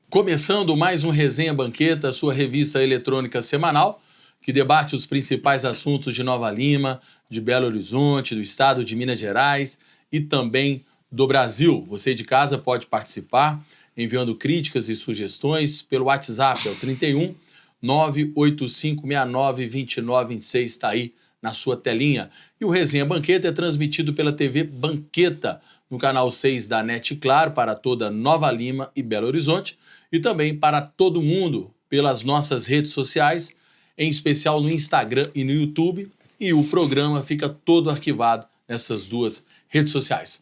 Começando mais um Resenha Banqueta, sua revista eletrônica semanal, que debate os principais assuntos de Nova Lima, de Belo Horizonte, do estado de Minas Gerais e também do Brasil. Você de casa pode participar enviando críticas e sugestões pelo WhatsApp, é o 31 985692926, está aí na sua telinha. E o Resenha Banqueta é transmitido pela TV Banqueta, no canal 6 da NET Claro, para toda Nova Lima e Belo Horizonte, e também para todo mundo pelas nossas redes sociais, em especial no Instagram e no YouTube, e o programa fica todo arquivado nessas duas redes sociais.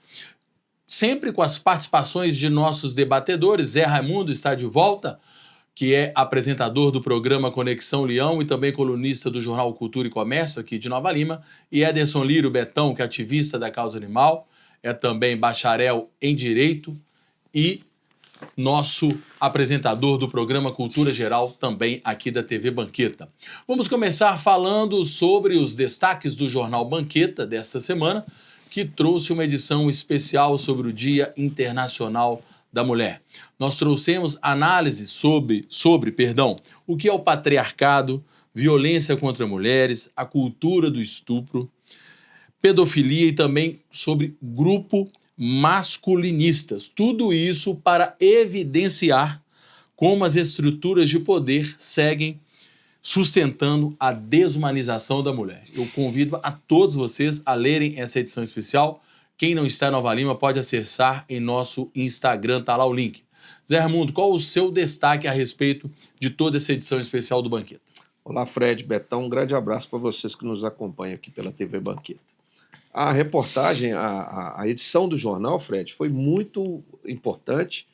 Sempre com as participações de nossos debatedores. Zé Raimundo está de volta, que é apresentador do programa Conexão Leão e também colunista do jornal Cultura e Comércio aqui de Nova Lima, e Ederson Lírio Betão, que é ativista da causa animal, é também bacharel em Direito e nosso apresentador do programa Cultura Geral, também aqui da TV Banqueta. Vamos começar falando sobre os destaques do jornal Banqueta desta semana, que trouxe uma edição especial sobre o Dia Internacional da Mulher. Nós trouxemos análise sobre o que é o patriarcado, violência contra mulheres, a cultura do estupro, pedofilia e também sobre grupo masculinistas. Tudo isso para evidenciar como as estruturas de poder seguem sustentando a desumanização da mulher. Eu convido a todos vocês a lerem essa edição especial. Quem não está em Nova Lima pode acessar em nosso Instagram, tá lá o link. Zé Raimundo, qual o seu destaque a respeito de toda essa edição especial do Banqueta? Olá, Fred, Betão, um grande abraço para vocês que nos acompanham aqui pela TV Banqueta. A reportagem, a edição do jornal, Fred, foi muito importante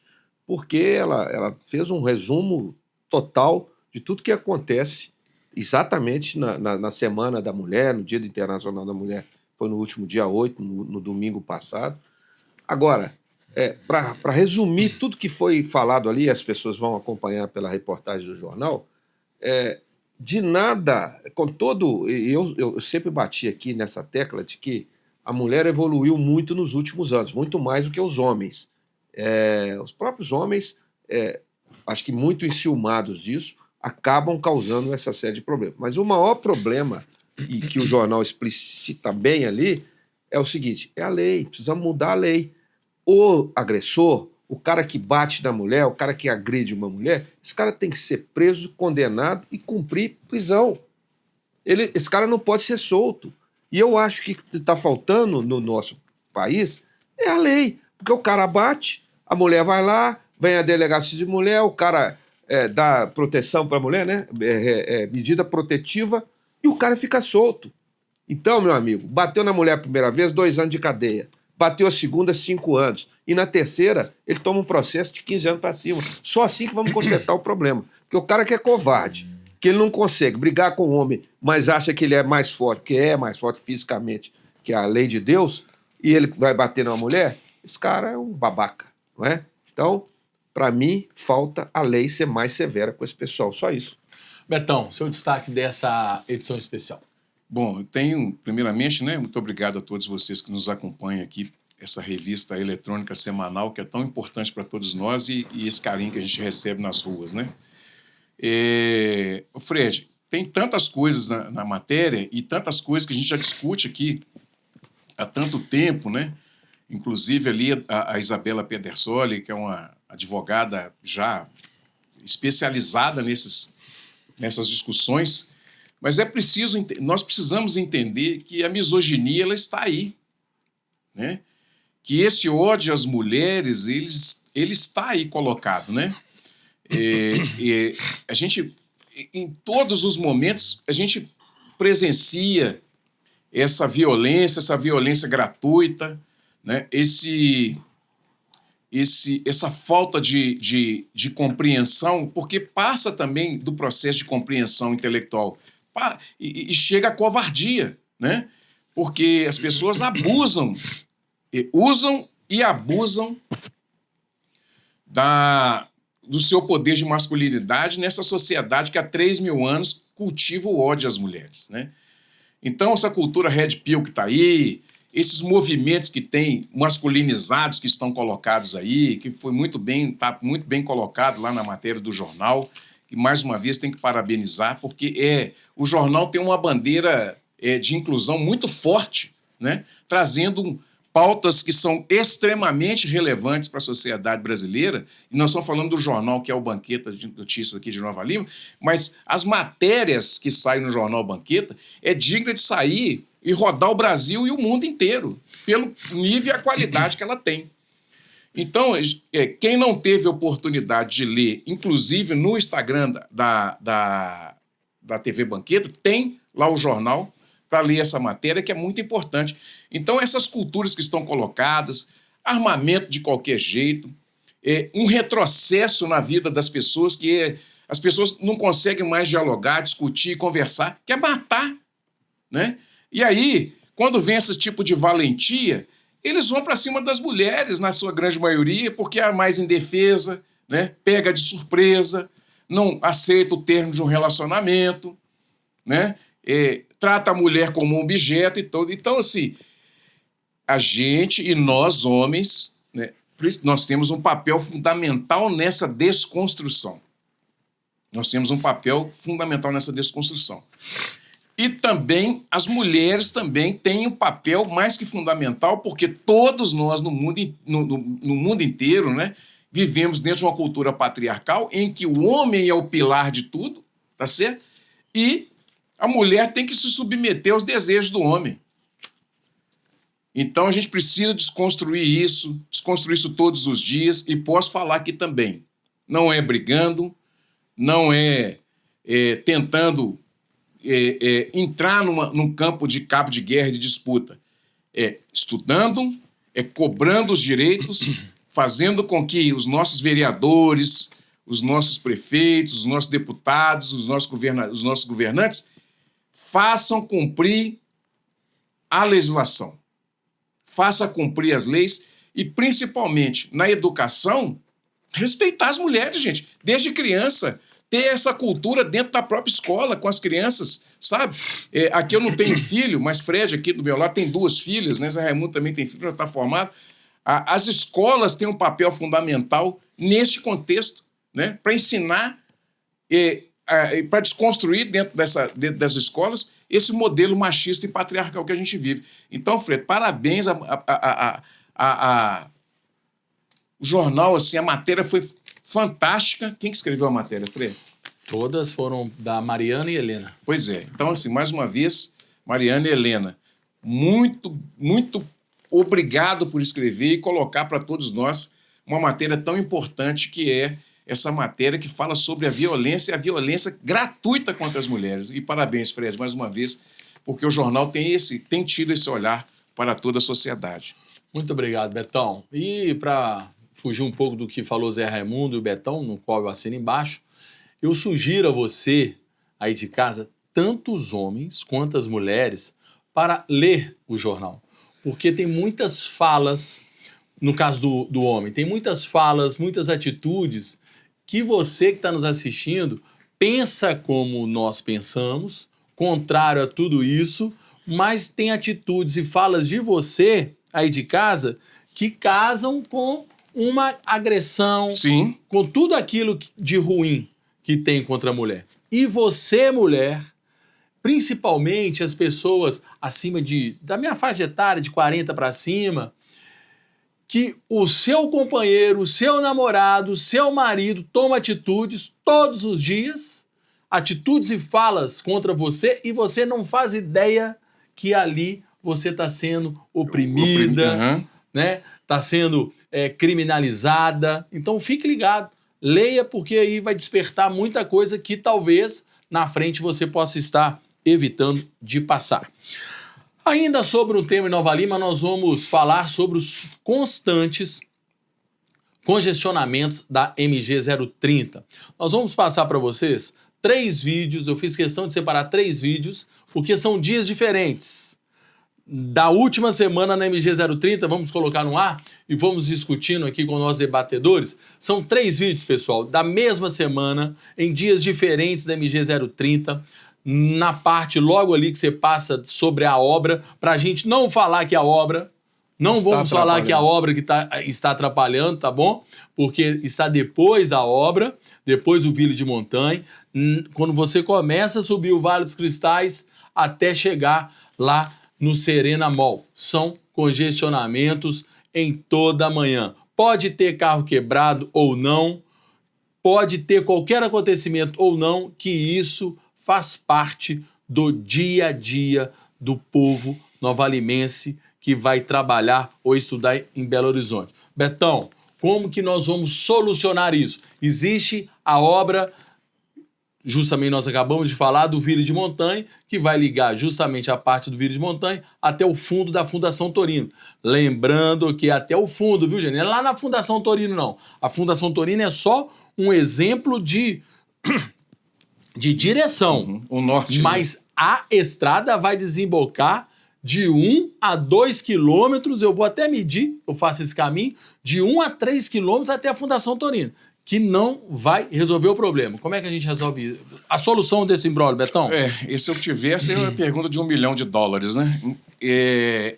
porque ela fez um resumo total de tudo que acontece exatamente na Semana da Mulher, no Dia Internacional da Mulher, foi no último dia 8, no domingo passado. Agora, para resumir tudo que foi falado ali, as pessoas vão acompanhar pela reportagem do jornal, de nada, com todo... Eu sempre bati aqui nessa tecla de que a mulher evoluiu muito nos últimos anos, muito mais do que os homens. Os próprios homens, acho que muito enciumados disso, acabam causando essa série de problemas. Mas o maior problema, e que o jornal explicita bem ali, é o seguinte, é a lei, precisa mudar a lei. O agressor, o cara que bate na mulher, o cara que agride uma mulher, esse cara tem que ser preso, condenado e cumprir prisão. Esse cara não pode ser solto. E eu acho que está faltando no nosso país é a lei. Porque o cara bate, a mulher vai lá, vem a delegacia de mulher, o cara dá proteção para a mulher, né? Medida protetiva, e o cara fica solto. Então, meu amigo, bateu na mulher a primeira vez, 2 anos de cadeia. Bateu a segunda, 5 anos. E na terceira, ele toma um processo de 15 anos para cima. Só assim que vamos consertar o problema. Porque o cara que é covarde, que ele não consegue brigar com o homem, mas acha que ele é mais forte, porque é mais forte fisicamente que a lei de Deus, e ele vai bater na mulher, esse cara é um babaca, não é? Então, para mim, falta a lei ser mais severa com esse pessoal, só isso. Betão, seu destaque dessa edição especial. Bom, eu tenho, primeiramente, né, muito obrigado a todos vocês que nos acompanham aqui, essa revista eletrônica semanal, que é tão importante para todos nós, e esse carinho que a gente recebe nas ruas, né? Fred, tem tantas coisas na matéria e tantas coisas que a gente já discute aqui há tanto tempo, né? Inclusive ali a Isabela Pedersoli, que é uma advogada já especializada nessas discussões, mas nós precisamos entender que a misoginia ela está aí, né? Que esse ódio às mulheres ele está aí colocado, né? A gente, em todos os momentos, a gente presencia essa violência gratuita, né? essa falta de compreensão, porque passa também do processo de compreensão intelectual e chega à covardia, né? Porque as pessoas abusam, usam e abusam do seu poder de masculinidade nessa sociedade que há 3.000 anos cultiva o ódio às mulheres, né? Então, essa cultura red pill que está aí, esses movimentos que tem masculinizados que estão colocados aí, que foi está muito bem colocado lá na matéria do jornal, e mais uma vez tem que parabenizar, porque o jornal tem uma bandeira de inclusão muito forte, né? Trazendo pautas que são extremamente relevantes para a sociedade brasileira, e nós estamos falando do jornal que é o Banqueta de Notícias aqui de Nova Lima, mas as matérias que saem no jornal Banqueta é digna de sair e rodar o Brasil e o mundo inteiro, pelo nível e a qualidade que ela tem. Então, quem não teve oportunidade de ler, inclusive no Instagram da TV Banqueta, tem lá o jornal para ler essa matéria, que é muito importante. Então, essas culturas que estão colocadas, armamento de qualquer jeito, um retrocesso na vida das pessoas, as pessoas não conseguem mais dialogar, discutir, conversar, quer matar, né? E aí, quando vem esse tipo de valentia, eles vão para cima das mulheres, na sua grande maioria, porque é a mais indefesa, né? Pega de surpresa, não aceita o termo de um relacionamento, né? Trata a mulher como um objeto e todo. Então, assim, a gente e nós, homens, né, nós temos um papel fundamental nessa desconstrução. Nós temos um papel fundamental nessa desconstrução. E também as mulheres também têm um papel mais que fundamental, porque todos nós no mundo inteiro, né, vivemos dentro de uma cultura patriarcal em que o homem é o pilar de tudo, tá certo? E a mulher tem que se submeter aos desejos do homem. Então a gente precisa desconstruir isso todos os dias, e posso falar aqui também. Não é brigando, não é tentando entrar num campo de cabo de guerra e de disputa. É estudando, cobrando os direitos, fazendo com que os nossos vereadores, os nossos prefeitos, os nossos deputados, os nossos governantes façam cumprir a legislação, façam cumprir as leis e, principalmente, na educação, respeitar as mulheres, gente. Desde criança, ter essa cultura dentro da própria escola, com as crianças, sabe? Aqui eu não tenho filho, mas Fred, aqui do meu lado, tem 2 filhas, né? Zé Raimundo também tem filho, já está formado. As escolas têm um papel fundamental neste contexto, né? Para ensinar para desconstruir dentro das escolas esse modelo machista e patriarcal que a gente vive. Então, Fred, parabéns o jornal, assim, a matéria foi fantástica. Quem que escreveu a matéria, Fred? Todas foram da Mariana e Helena. Pois é. Então, assim, mais uma vez, Mariana e Helena, muito, muito obrigado por escrever e colocar para todos nós uma matéria tão importante que é essa matéria que fala sobre a violência gratuita contra as mulheres. E parabéns, Fred, mais uma vez, porque o jornal tem tido esse olhar para toda a sociedade. Muito obrigado, Betão. E para fugir um pouco do que falou Zé Raimundo e o Betão, no qual eu assino embaixo, eu sugiro a você, aí de casa, tanto os homens quanto as mulheres, para ler o jornal. Porque tem muitas falas, no caso do homem, tem muitas falas, muitas atitudes que você que está nos assistindo pensa como nós pensamos, contrário a tudo isso, mas tem atitudes e falas de você aí de casa que casam com uma agressão, sim, com tudo aquilo de ruim que tem contra a mulher. E você, mulher, principalmente as pessoas acima da minha faixa etária, de 40 para cima, que o seu companheiro, o seu namorado, o seu marido toma atitudes todos os dias, atitudes e falas contra você, e você não faz ideia que ali você está sendo oprimida, né? Está sendo criminalizada. Então fique ligado, leia, porque aí vai despertar muita coisa que talvez na frente você possa estar evitando de passar. Ainda sobre o tema em Nova Lima, nós vamos falar sobre os constantes congestionamentos da MG 030. Nós vamos passar para vocês 3 vídeos, eu fiz questão de separar 3 vídeos, porque são dias diferentes. Da última semana na MG 030, vamos colocar no ar e vamos discutindo aqui com nossos debatedores. São 3 vídeos, pessoal, da mesma semana, em dias diferentes da MG 030, na parte logo ali que você passa sobre a obra, para a gente não falar que a obra... Não vamos falar que a obra que está atrapalhando, tá bom? Porque está depois da obra, depois do Vila de Montanha, quando você começa a subir o Vale dos Cristais até chegar lá no Serena Mall. São congestionamentos em toda a manhã. Pode ter carro quebrado ou não, pode ter qualquer acontecimento ou não, que isso faz parte do dia a dia do povo novalimense que vai trabalhar ou estudar em Belo Horizonte. Betão, como que nós vamos solucionar isso? Existe a obra, justamente nós acabamos de falar, do Vila de Montanha, que vai ligar justamente a parte do Vila de Montanha até o fundo da Fundação Torino. Lembrando que até o fundo, viu, gente? Não é lá na Fundação Torino, não. A Fundação Torino é só um exemplo de direção. O norte. Mas a estrada vai desembocar de 1 a 2 quilômetros, eu vou até medir, eu faço esse caminho, de 1 a 3 quilômetros até a Fundação Torino, que não vai resolver o problema. Como é que a gente resolve a solução desse imbróglio, Betão? E se eu tivesse, é uma pergunta de $1 milhão, né?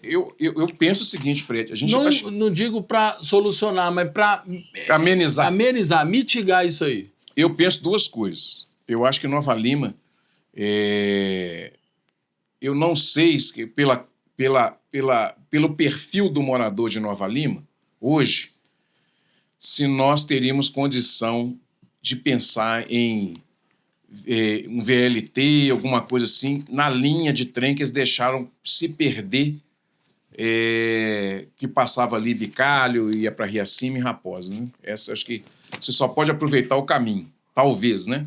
Eu penso o seguinte, Fred, a gente não digo para solucionar, mas para amenizar, mitigar isso aí. Eu penso 2 coisas. Eu acho que Nova Lima... Eu não sei se pelo perfil do morador de Nova Lima, hoje, se nós teríamos condição de pensar em um VLT, alguma coisa assim, na linha de trem que eles deixaram se perder, que passava ali Bicalho, ia para Riacima e Raposa. Né? Essa, acho que você só pode aproveitar o caminho, talvez, né?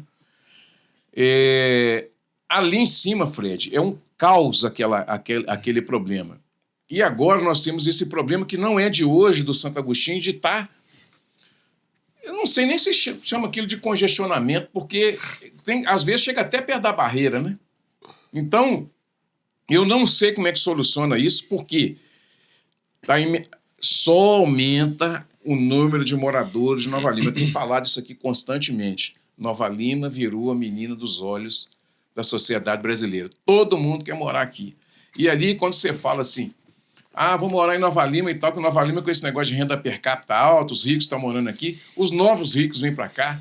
Ali em cima, Fred, é um caos aquele problema. E agora nós temos esse problema que não é de hoje, do Santo Agostinho, de estar... Eu não sei nem se chama aquilo de congestionamento, porque às vezes chega até perto da barreira, né? Então, eu não sei como é que soluciona isso, porque só aumenta o número de moradores de Nova Lima. Eu tenho falado isso aqui constantemente. Nova Lima virou a menina dos olhos da sociedade brasileira. Todo mundo quer morar aqui. E ali, quando você fala assim, vou morar em Nova Lima e tal, que Nova Lima com esse negócio de renda per capita alta, os ricos estão morando aqui, os novos ricos vêm para cá,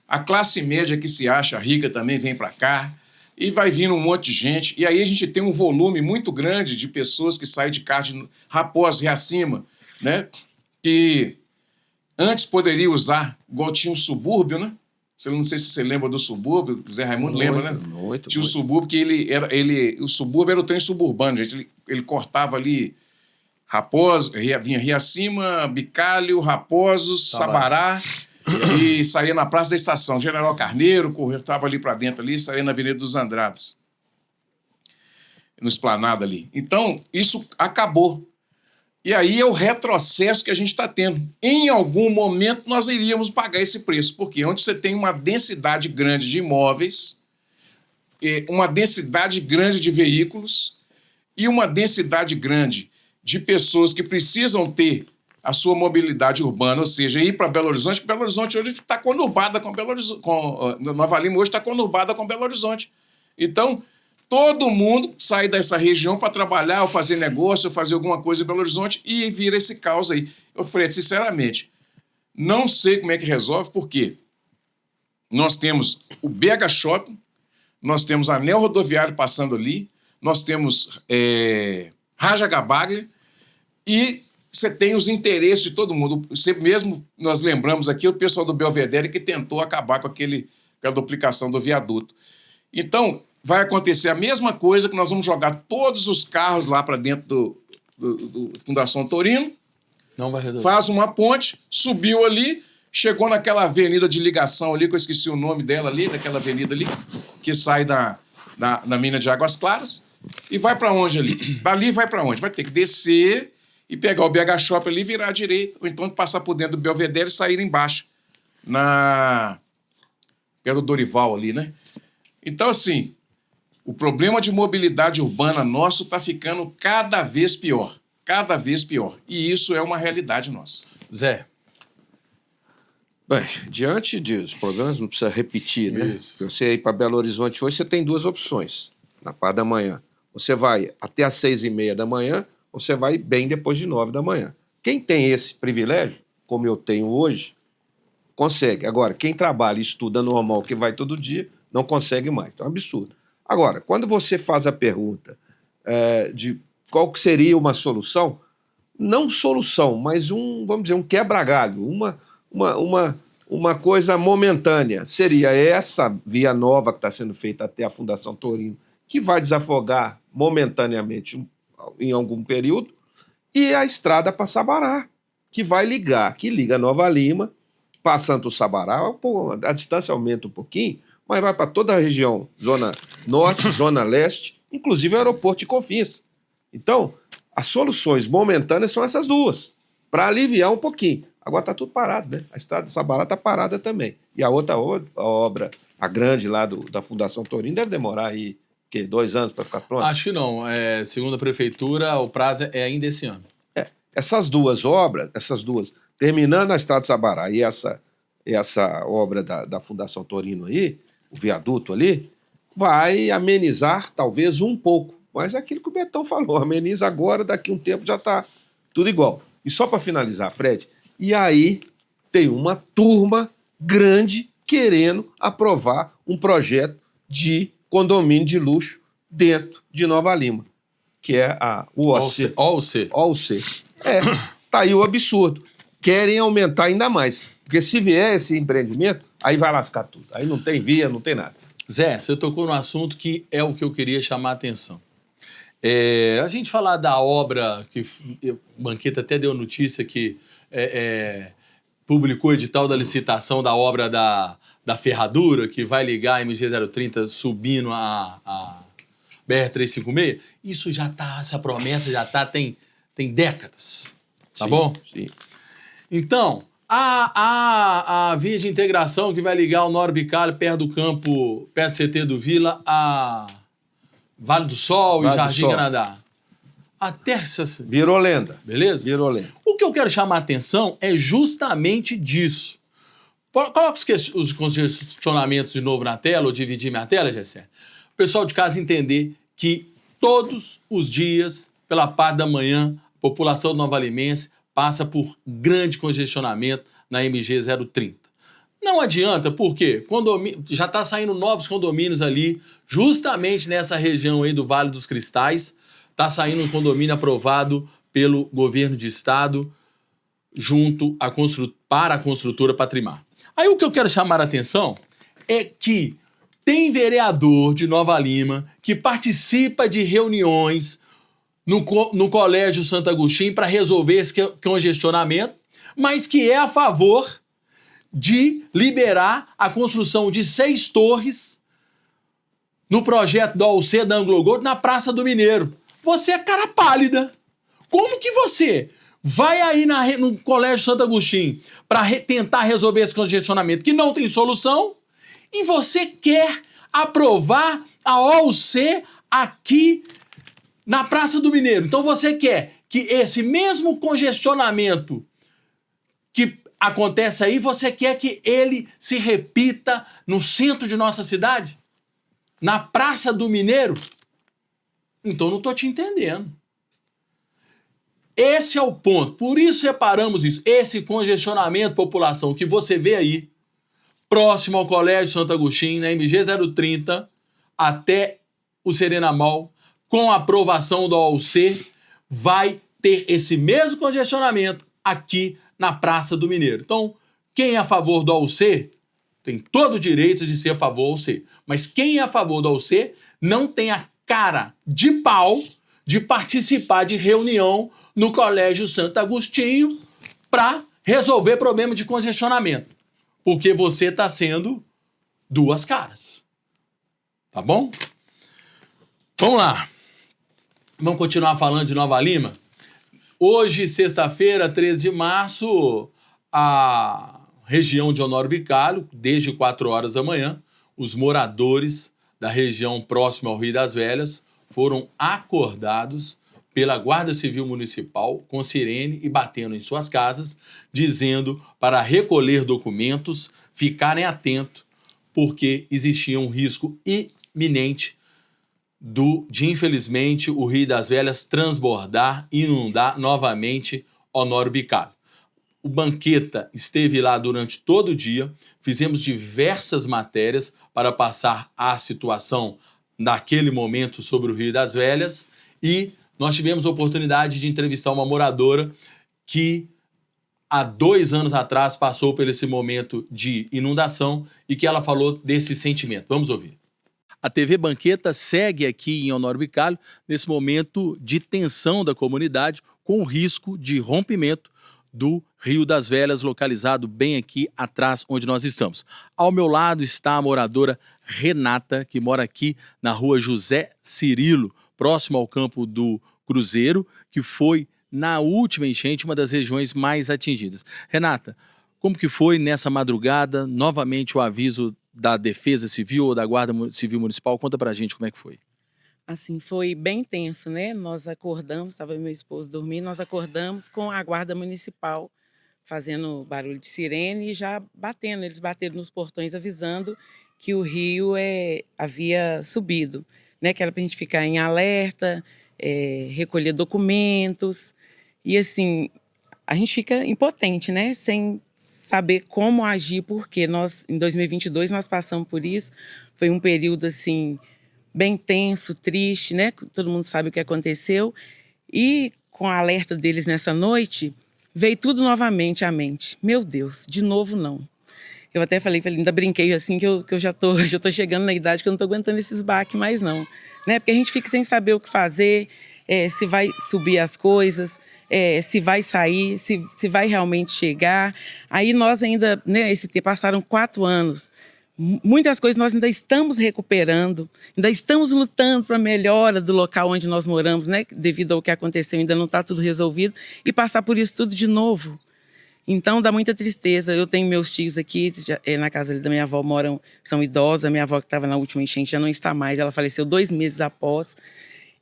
a classe média que se acha rica também vem para cá, e vai vindo um monte de gente, e aí a gente tem um volume muito grande de pessoas que saem de carro de Raposa, Riacima, né? Que antes poderia usar, igual tinha um subúrbio, né? Não sei se você lembra do subúrbio, o Zé Raimundo lembra, né? Tinha o subúrbio que o subúrbio era o trem suburbano, gente. Ele cortava ali Raposo, vinha Riacima, Bicalho, Raposos, Sabará, e saía na Praça da Estação. General Carneiro, estava ali para dentro ali, saía na Avenida dos Andrades, no Esplanada ali. Então, isso acabou. E aí é o retrocesso que a gente está tendo. Em algum momento nós iríamos pagar esse preço, porque onde você tem uma densidade grande de imóveis, uma densidade grande de veículos e uma densidade grande de pessoas que precisam ter a sua mobilidade urbana, ou seja, ir para Belo Horizonte, porque Belo Horizonte hoje está conurbada com Belo Horizonte, Nova Lima hoje está conurbada com Belo Horizonte. Então, todo mundo sai dessa região para trabalhar, ou fazer negócio, ou fazer alguma coisa em Belo Horizonte e vira esse caos aí. Eu falei, sinceramente, não sei como é que resolve, porque nós temos o BH Shopping, nós temos anel rodoviário passando ali, nós temos Raja Gabaglia e você tem os interesses de todo mundo. Mesmo nós lembramos aqui o pessoal do Belvedere que tentou acabar com aquela duplicação do viaduto. Então, vai acontecer a mesma coisa, que nós vamos jogar todos os carros lá para dentro do Fundação Torino, não vai resolver. Faz uma ponte, subiu ali, chegou naquela avenida de ligação ali, que eu esqueci o nome dela ali, daquela avenida ali, que sai da mina de Águas Claras, e vai para onde ali? Dali vai para onde? Vai ter que descer e pegar o BH Shopping ali e virar à direita, ou então passar por dentro do Belvedere e sair embaixo, perto do Dorival ali, né? Então, assim, o problema de mobilidade urbana nosso está ficando cada vez pior. Cada vez pior. E isso é uma realidade nossa. Zé. Bem, diante dos problemas, não precisa repetir, né? Isso. Se você ir para Belo Horizonte hoje, você tem duas opções, na parte da manhã. Você vai até às 6h30 da manhã, ou você vai bem depois de 9 da manhã. Quem tem esse privilégio, como eu tenho hoje, consegue. Agora, quem trabalha e estuda normal, que vai todo dia, não consegue mais. Então é um absurdo. Agora, quando você faz a pergunta de qual que seria uma solução, não solução, mas vamos dizer, um quebra-galho, uma coisa momentânea, seria essa via nova que está sendo feita até a Fundação Torino, que vai desafogar momentaneamente em algum período, e a estrada para Sabará, que vai ligar, que liga Nova Lima, passando o Sabará, a distância aumenta um pouquinho, mas vai para toda a região, zona norte, zona leste, inclusive o aeroporto de Confins. Então, as soluções momentâneas são essas duas, para aliviar um pouquinho. Agora está tudo parado, né? A estrada de Sabará está parada também. E a outra obra, a grande lá da Fundação Torino, deve demorar aí, 2 anos para ficar pronta? Acho que não. Segundo a prefeitura, o prazo é ainda esse ano. Essas duas obras, terminando a estrada de Sabará e essa obra da Fundação Torino aí, o viaduto ali, vai amenizar talvez um pouco. Mas é aquilo que o Betão falou, ameniza agora, daqui a um tempo já está tudo igual. E só para finalizar, Fred, e aí tem uma turma grande querendo aprovar um projeto de condomínio de luxo dentro de Nova Lima, que é o OC. Tá aí o absurdo. Querem aumentar ainda mais. Porque se vier esse empreendimento, aí vai lascar tudo. Aí não tem via, não tem nada. Zé, você tocou no assunto que é o que eu queria chamar a atenção. A gente falar da obra, que o Banqueta até deu notícia que publicou o edital da licitação da obra da ferradura, que vai ligar a MG 030 subindo a BR-356. Isso já tá, essa promessa já tá, tem décadas. Tá bom? Sim. Então, a via de integração que vai ligar o Norbicalho perto do campo, perto do CT do Vila, a Vale do Sol e Jardim Canadá. Até essas... Virou lenda. Beleza? Virou lenda. O que eu quero chamar a atenção é justamente disso. Coloca os questionamentos de novo na tela, ou dividir minha tela, Gessé. O pessoal de casa entender que todos os dias, pela parte da manhã, a população nova limense passa por grande congestionamento na MG 030. Não adianta, porque já está saindo novos condomínios ali, justamente nessa região aí do Vale dos Cristais. Está saindo um condomínio aprovado pelo governo de estado junto para a construtora Patrimar. Aí o que eu quero chamar a atenção é que tem vereador de Nova Lima que participa de reuniões no Colégio Santo Agostinho para resolver esse congestionamento, mas que é a favor de liberar a construção de 6 torres no projeto da OC da Anglo Gold na Praça do Mineiro. Você é cara pálida. Como que você vai aí no Colégio Santo Agostinho para tentar resolver esse congestionamento que não tem solução e você quer aprovar a OC aqui na Praça do Mineiro? Então você quer que esse mesmo congestionamento que acontece aí, você quer que ele se repita no centro de nossa cidade? Na Praça do Mineiro? Então não estou te entendendo. Esse é o ponto. Por isso separamos isso. Esse congestionamento, população, que você vê aí, próximo ao Colégio Santo Agostinho, na MG 030, até o Serena Mall, com a aprovação da OC, vai ter esse mesmo congestionamento aqui na Praça do Mineiro. Então, quem é a favor da OC tem todo o direito de ser a favor da OC. Mas quem é a favor da OC não tem a cara de pau de participar de reunião no Colégio Santo Agostinho para resolver problema de congestionamento. Porque você está sendo duas caras. Tá bom? Vamos lá. Vamos continuar falando de Nova Lima. Hoje, sexta-feira, 13 de março, a região de Honório Bicalho, desde 4 horas da manhã, os moradores da região próxima ao Rio das Velhas foram acordados pela Guarda Civil Municipal com sirene e batendo em suas casas, dizendo para recolher documentos, ficarem atentos, porque existia um risco iminente de, infelizmente, o Rio das Velhas transbordar e inundar novamente Honório Bicalho. O Banqueta esteve lá durante todo o dia, fizemos diversas matérias para passar a situação naquele momento sobre o Rio das Velhas e nós tivemos a oportunidade de entrevistar uma moradora que há 2 anos atrás passou por esse momento de inundação e que ela falou desse sentimento. Vamos ouvir. A TV Banqueta segue aqui em Honório Bicalho nesse momento de tensão da comunidade com o risco de rompimento do Rio das Velhas, localizado bem aqui atrás onde nós estamos. Ao meu lado está a moradora Renata, que mora aqui na rua José Cirilo, próximo ao campo do Cruzeiro, que foi, na última enchente, uma das regiões mais atingidas. Renata, como que foi nessa madrugada? Novamente o aviso da Defesa Civil ou da Guarda Civil Municipal? Conta pra gente como é que foi. Assim, foi bem tenso, né? Nós acordamos, estava meu esposo dormindo, nós acordamos com a Guarda Municipal fazendo barulho de sirene e já batendo. Eles bateram nos portões avisando que o rio havia subido, né? Que era para a gente ficar em alerta, recolher documentos. E assim, a gente fica impotente, né? Sem saber como agir, porque nós, em 2022, nós passamos por isso. Foi um período, assim, bem tenso, triste, né? Todo mundo sabe o que aconteceu. E com o alerta deles nessa noite, veio tudo novamente à mente. Meu Deus, de novo não. Eu até falei, ainda brinquei assim, que eu já tô chegando na idade que eu não tô aguentando esses baques mais não. Né? Porque a gente fica sem saber o que fazer, se vai subir as coisas, se vai sair, se vai realmente chegar. Aí nós ainda, né, passaram 4 anos, muitas coisas nós ainda estamos recuperando, ainda estamos lutando para a melhora do local onde nós moramos, né? Devido ao que aconteceu, ainda não está tudo resolvido, e passar por isso tudo de novo. Então dá muita tristeza. Eu tenho meus tios aqui, na casa da minha avó são idosos, a minha avó que estava na última enchente já não está mais, ela faleceu 2 meses após.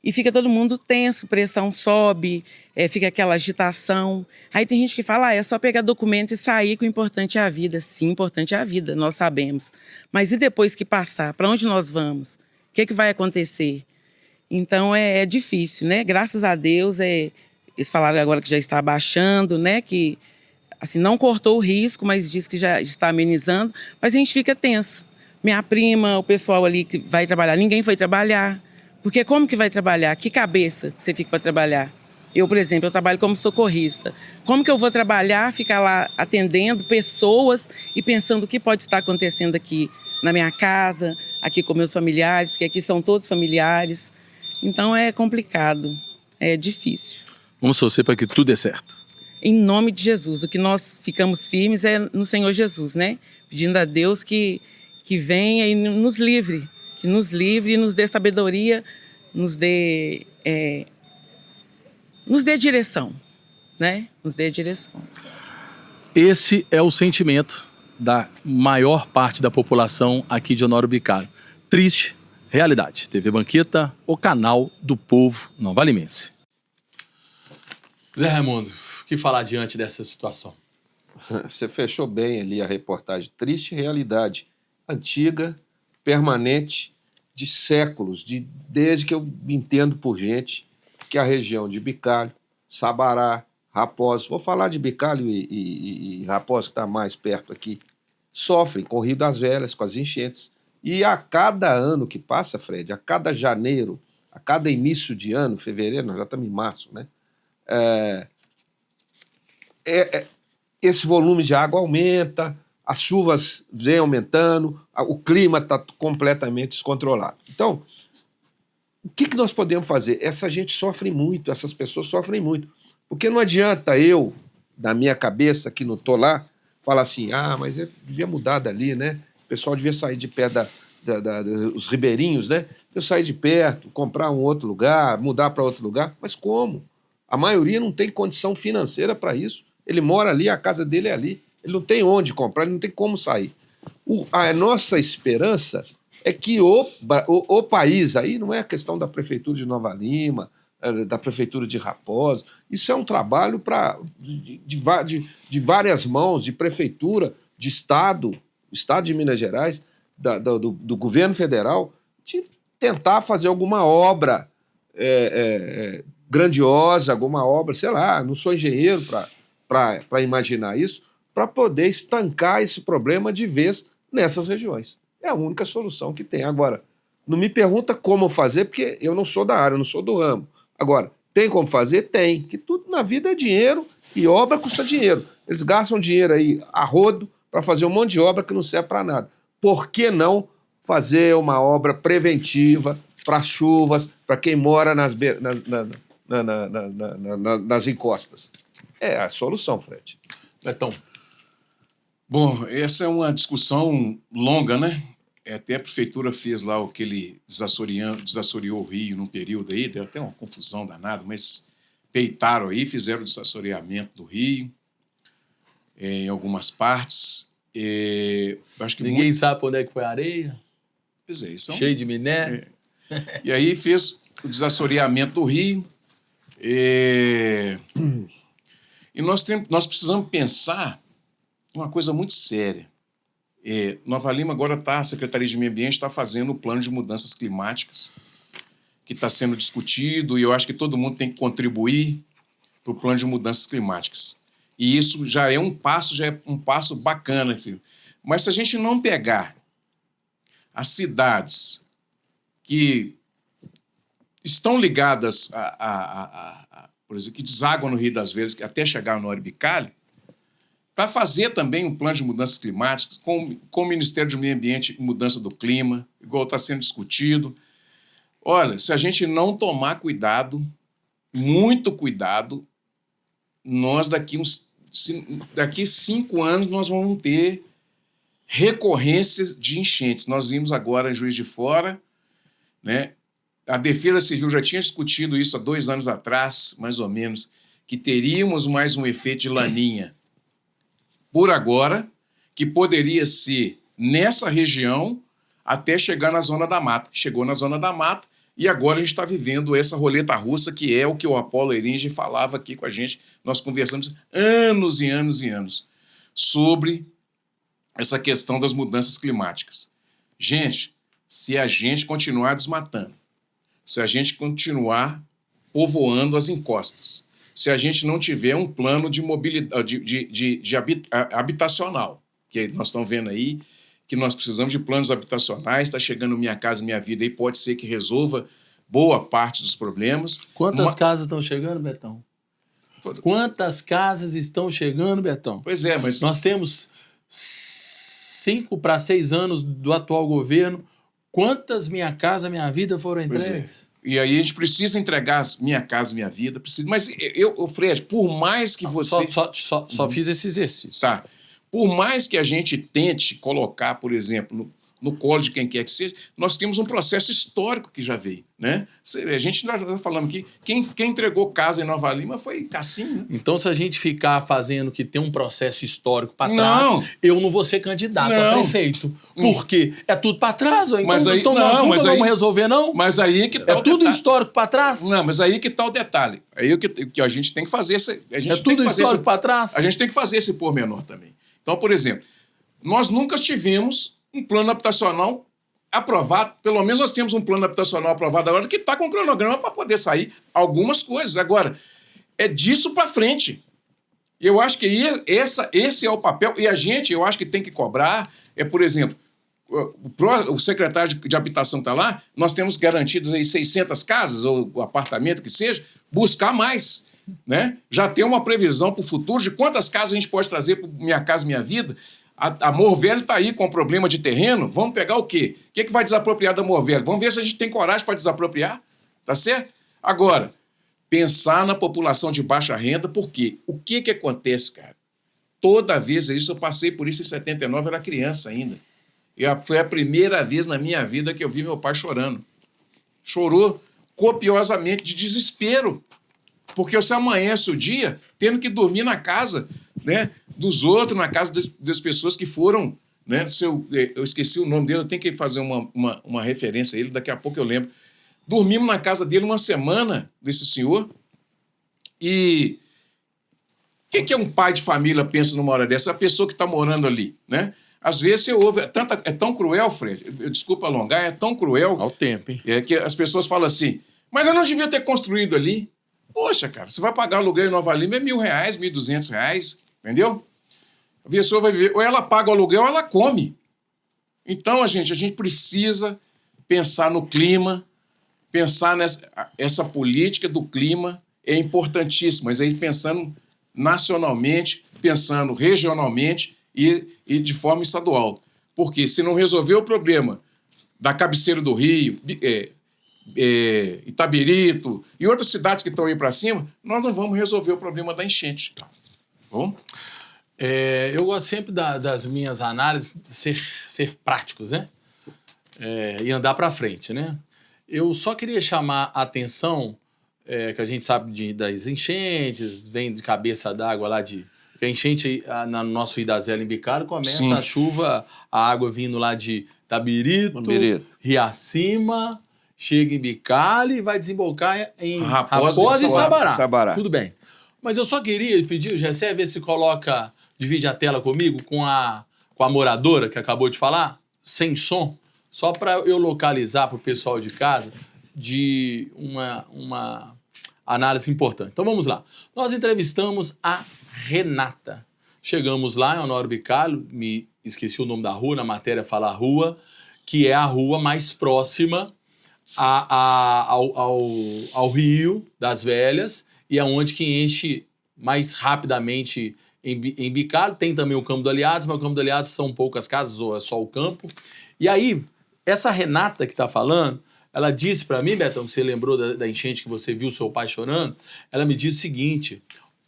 E fica todo mundo tenso, pressão sobe, fica aquela agitação. Aí tem gente que fala, é só pegar documento e sair, que o importante é a vida. Sim, o importante é a vida, nós sabemos. Mas e depois que passar? Para onde nós vamos? O que vai acontecer? Então é difícil, né? Graças a Deus, eles falaram agora que já está abaixando, né? Que assim, não cortou o risco, mas diz que já está amenizando. Mas a gente fica tenso. Minha prima, o pessoal ali que vai trabalhar, ninguém foi trabalhar. Porque como que vai trabalhar? Que cabeça que você fica para trabalhar? Eu, por exemplo, eu trabalho como socorrista. Como que eu vou trabalhar, ficar lá atendendo pessoas e pensando o que pode estar acontecendo aqui na minha casa, aqui com meus familiares, porque aqui são todos familiares. Então é complicado, é difícil. Vamos torcer para que tudo dê certo. Em nome de Jesus, o que nós ficamos firmes é no Senhor Jesus, né? Pedindo a Deus que venha e nos livre. Que nos livre e nos dê sabedoria, nos dê direção, né? Nos dê direção. Esse é o sentimento da maior parte da população aqui de Honório Bicalho. Triste realidade. TV Banqueta, o canal do povo novalimense. Zé Raimundo, o que falar diante dessa situação? Você fechou bem ali a reportagem. Triste realidade, antiga, permanente, de séculos, desde que eu me entendo por gente, que a região de Bicalho, Sabará, Raposo, vou falar de Bicalho e Raposo, que está mais perto aqui, sofrem com o Rio das Velhas, com as enchentes. E a cada ano que passa, Fred, a cada janeiro, a cada início de ano, fevereiro, nós já estamos em março, né? Esse volume de água aumenta, as chuvas vêm aumentando, o clima está completamente descontrolado. Então, o que nós podemos fazer? Essa gente sofre muito, essas pessoas sofrem muito. Porque não adianta eu, da minha cabeça, que não estou lá, falar assim, mas devia mudar dali, né? O pessoal devia sair de perto dos ribeirinhos, né? Eu sair de perto, comprar um outro lugar, mudar para outro lugar. Mas como? A maioria não tem condição financeira para isso. Ele mora ali, a casa dele é ali. Ele não tem onde comprar, ele não tem como sair. A nossa esperança é que o país, aí não é a questão da Prefeitura de Nova Lima, da Prefeitura de Raposo, isso é um trabalho de várias mãos, de Prefeitura, de Estado de Minas Gerais, do governo federal, de tentar fazer alguma obra grandiosa, alguma obra, sei lá, não sou engenheiro para imaginar isso, para poder estancar esse problema de vez nessas regiões. É a única solução que tem. Agora, não me pergunta como fazer, porque eu não sou da área, eu não sou do ramo. Agora, tem como fazer? Tem. Que tudo na vida é dinheiro e obra custa dinheiro. Eles gastam dinheiro aí a rodo para fazer um monte de obra que não serve para nada. Por que não fazer uma obra preventiva para chuvas, para quem mora nas encostas? É a solução, Fred. Betão. Bom, essa é uma discussão longa, né? Até a prefeitura fez lá aquele desassoreou o Rio num período aí, deu até uma confusão danada, mas peitaram aí, fizeram o desassoreamento do Rio em algumas partes. Acho que Ninguém sabe onde é que foi a areia. Pois é, cheio de minério. E aí fez o desassoreamento do Rio. E nós precisamos pensar uma coisa muito séria. Nova Lima agora a Secretaria de Meio Ambiente está fazendo o plano de mudanças climáticas, que está sendo discutido, e eu acho que todo mundo tem que contribuir para o plano de mudanças climáticas. E isso já é um passo bacana. Assim. Mas se a gente não pegar as cidades que estão ligadas por exemplo, que desaguam no Rio das Velhas até chegar no Oribicalho, para fazer também um plano de mudanças climáticas com o Ministério do Meio Ambiente e Mudança do Clima, igual está sendo discutido. Olha, se a gente não tomar cuidado, muito cuidado, nós daqui 5 anos nós vamos ter recorrências de enchentes. Nós vimos agora em Juiz de Fora, né? A Defesa Civil já tinha discutido isso há 2 anos atrás, mais ou menos, que teríamos mais um efeito de laninha por agora, que poderia ser nessa região até chegar na Zona da Mata. Chegou na Zona da Mata e agora a gente está vivendo essa roleta russa, que é o que o Apolo Eringe falava aqui com a gente. Nós conversamos anos e anos e anos sobre essa questão das mudanças climáticas. Gente, se a gente continuar desmatando, se a gente continuar povoando as encostas, se a gente não tiver um plano de mobilidade, habitacional, que nós estamos vendo aí, que nós precisamos de planos habitacionais, está chegando Minha Casa Minha Vida, e pode ser que resolva boa parte dos problemas. Quantas casas estão chegando, Betão? Quantas casas estão chegando, Betão? Pois é, mas... Nós temos 5 para 6 anos do atual governo. Quantas Minha Casa Minha Vida foram entregues? E aí a gente precisa entregar Minha Casa Minha Vida. Mas Fred, por mais que você... Só fiz esse exercício. Tá. Por mais que a gente tente colocar, por exemplo, no colo de quem quer que seja, nós temos um processo histórico que já veio, né? A gente já está falando aqui, quem entregou casa em Nova Lima foi Cassim, né? Então, se a gente ficar fazendo que tem um processo histórico para trás, eu não vou ser candidato a prefeito. Porque é tudo para trás. Então, mas aí, então nós nunca vamos resolver, não? Mas aí que tá é tudo histórico para trás? Não, mas aí que está o detalhe. Aí que a gente tem que fazer... É tudo histórico para trás? A gente tem que fazer esse pormenor também. Então, por exemplo, nós nunca tivemos um plano habitacional aprovado. Pelo menos nós temos um plano habitacional aprovado agora que está com cronograma para poder sair algumas coisas. Agora, é disso para frente. Eu acho que esse é o papel. E eu acho que tem que cobrar, por exemplo, o secretário de habitação está lá, nós temos garantidos aí 600 casas, ou apartamento que seja, buscar mais. Né? Já tem uma previsão para o futuro de quantas casas a gente pode trazer para Minha Casa Minha Vida. A Morvelli está aí com problema de terreno. Vamos pegar o quê? O que vai desapropriar da Morvelli? Vamos ver se a gente tem coragem para desapropriar. Tá certo? Agora, pensar na população de baixa renda, porque o que acontece, cara? Toda vez isso, eu passei por isso em 79, eu era criança ainda. Foi a primeira vez na minha vida que eu vi meu pai chorando. Chorou copiosamente, de desespero. Porque você amanhece o dia tendo que dormir na casa, né, dos outros, na casa das pessoas que foram... Né, eu esqueci o nome dele, eu tenho que fazer uma referência a ele, daqui a pouco eu lembro. Dormimos na casa dele uma semana, desse senhor, e o que um pai de família pensa numa hora dessa? A pessoa que está morando ali, né? Às vezes você ouve, é tão cruel, Fred, desculpa alongar, é tão cruel... Ao tempo, hein? Que as pessoas falam assim, mas eu não devia ter construído ali. Poxa, cara, você vai pagar aluguel em Nova Lima, é R$1.000, R$1.200, entendeu? A pessoa vai viver, ou ela paga o aluguel ou ela come. Então, a gente precisa pensar no clima, pensar essa política do clima é importantíssima, mas aí pensando nacionalmente, pensando regionalmente e de forma estadual. Porque se não resolver o problema da cabeceira do Rio, Itabirito e outras cidades que estão aí para cima, nós não vamos resolver o problema da enchente. Tá bom? Eu gosto sempre das minhas análises de ser práticos, né? E andar para frente, né? Eu só queria chamar a atenção, que a gente sabe das enchentes, vem de cabeça d'água lá de... A enchente no nosso Rio da Zela em Bicalho começa Sim. a chuva, a água vindo lá de Itabirito, Rio Acima, chega em Bicalho e vai desembocar em Raposa e Sabará. Tudo bem. Mas eu só queria pedir, Gessé, ver se coloca... Divide a tela comigo com a moradora que acabou de falar, sem som, só para eu localizar para o pessoal de casa de uma análise importante. Então vamos lá. Nós entrevistamos a Renata. Chegamos lá em Honório Bicalho, me esqueci o nome da rua, na matéria fala a rua, que é a rua mais próxima ao Rio das Velhas e é onde que enche mais rapidamente em Bicalho. Tem também o Campo do Aliados, mas o Campo do Aliados são poucas casas, ou é só o campo. E aí, essa Renata que está falando, ela disse para mim, Betão, que você lembrou da enchente que você viu seu pai chorando, ela me disse o seguinte,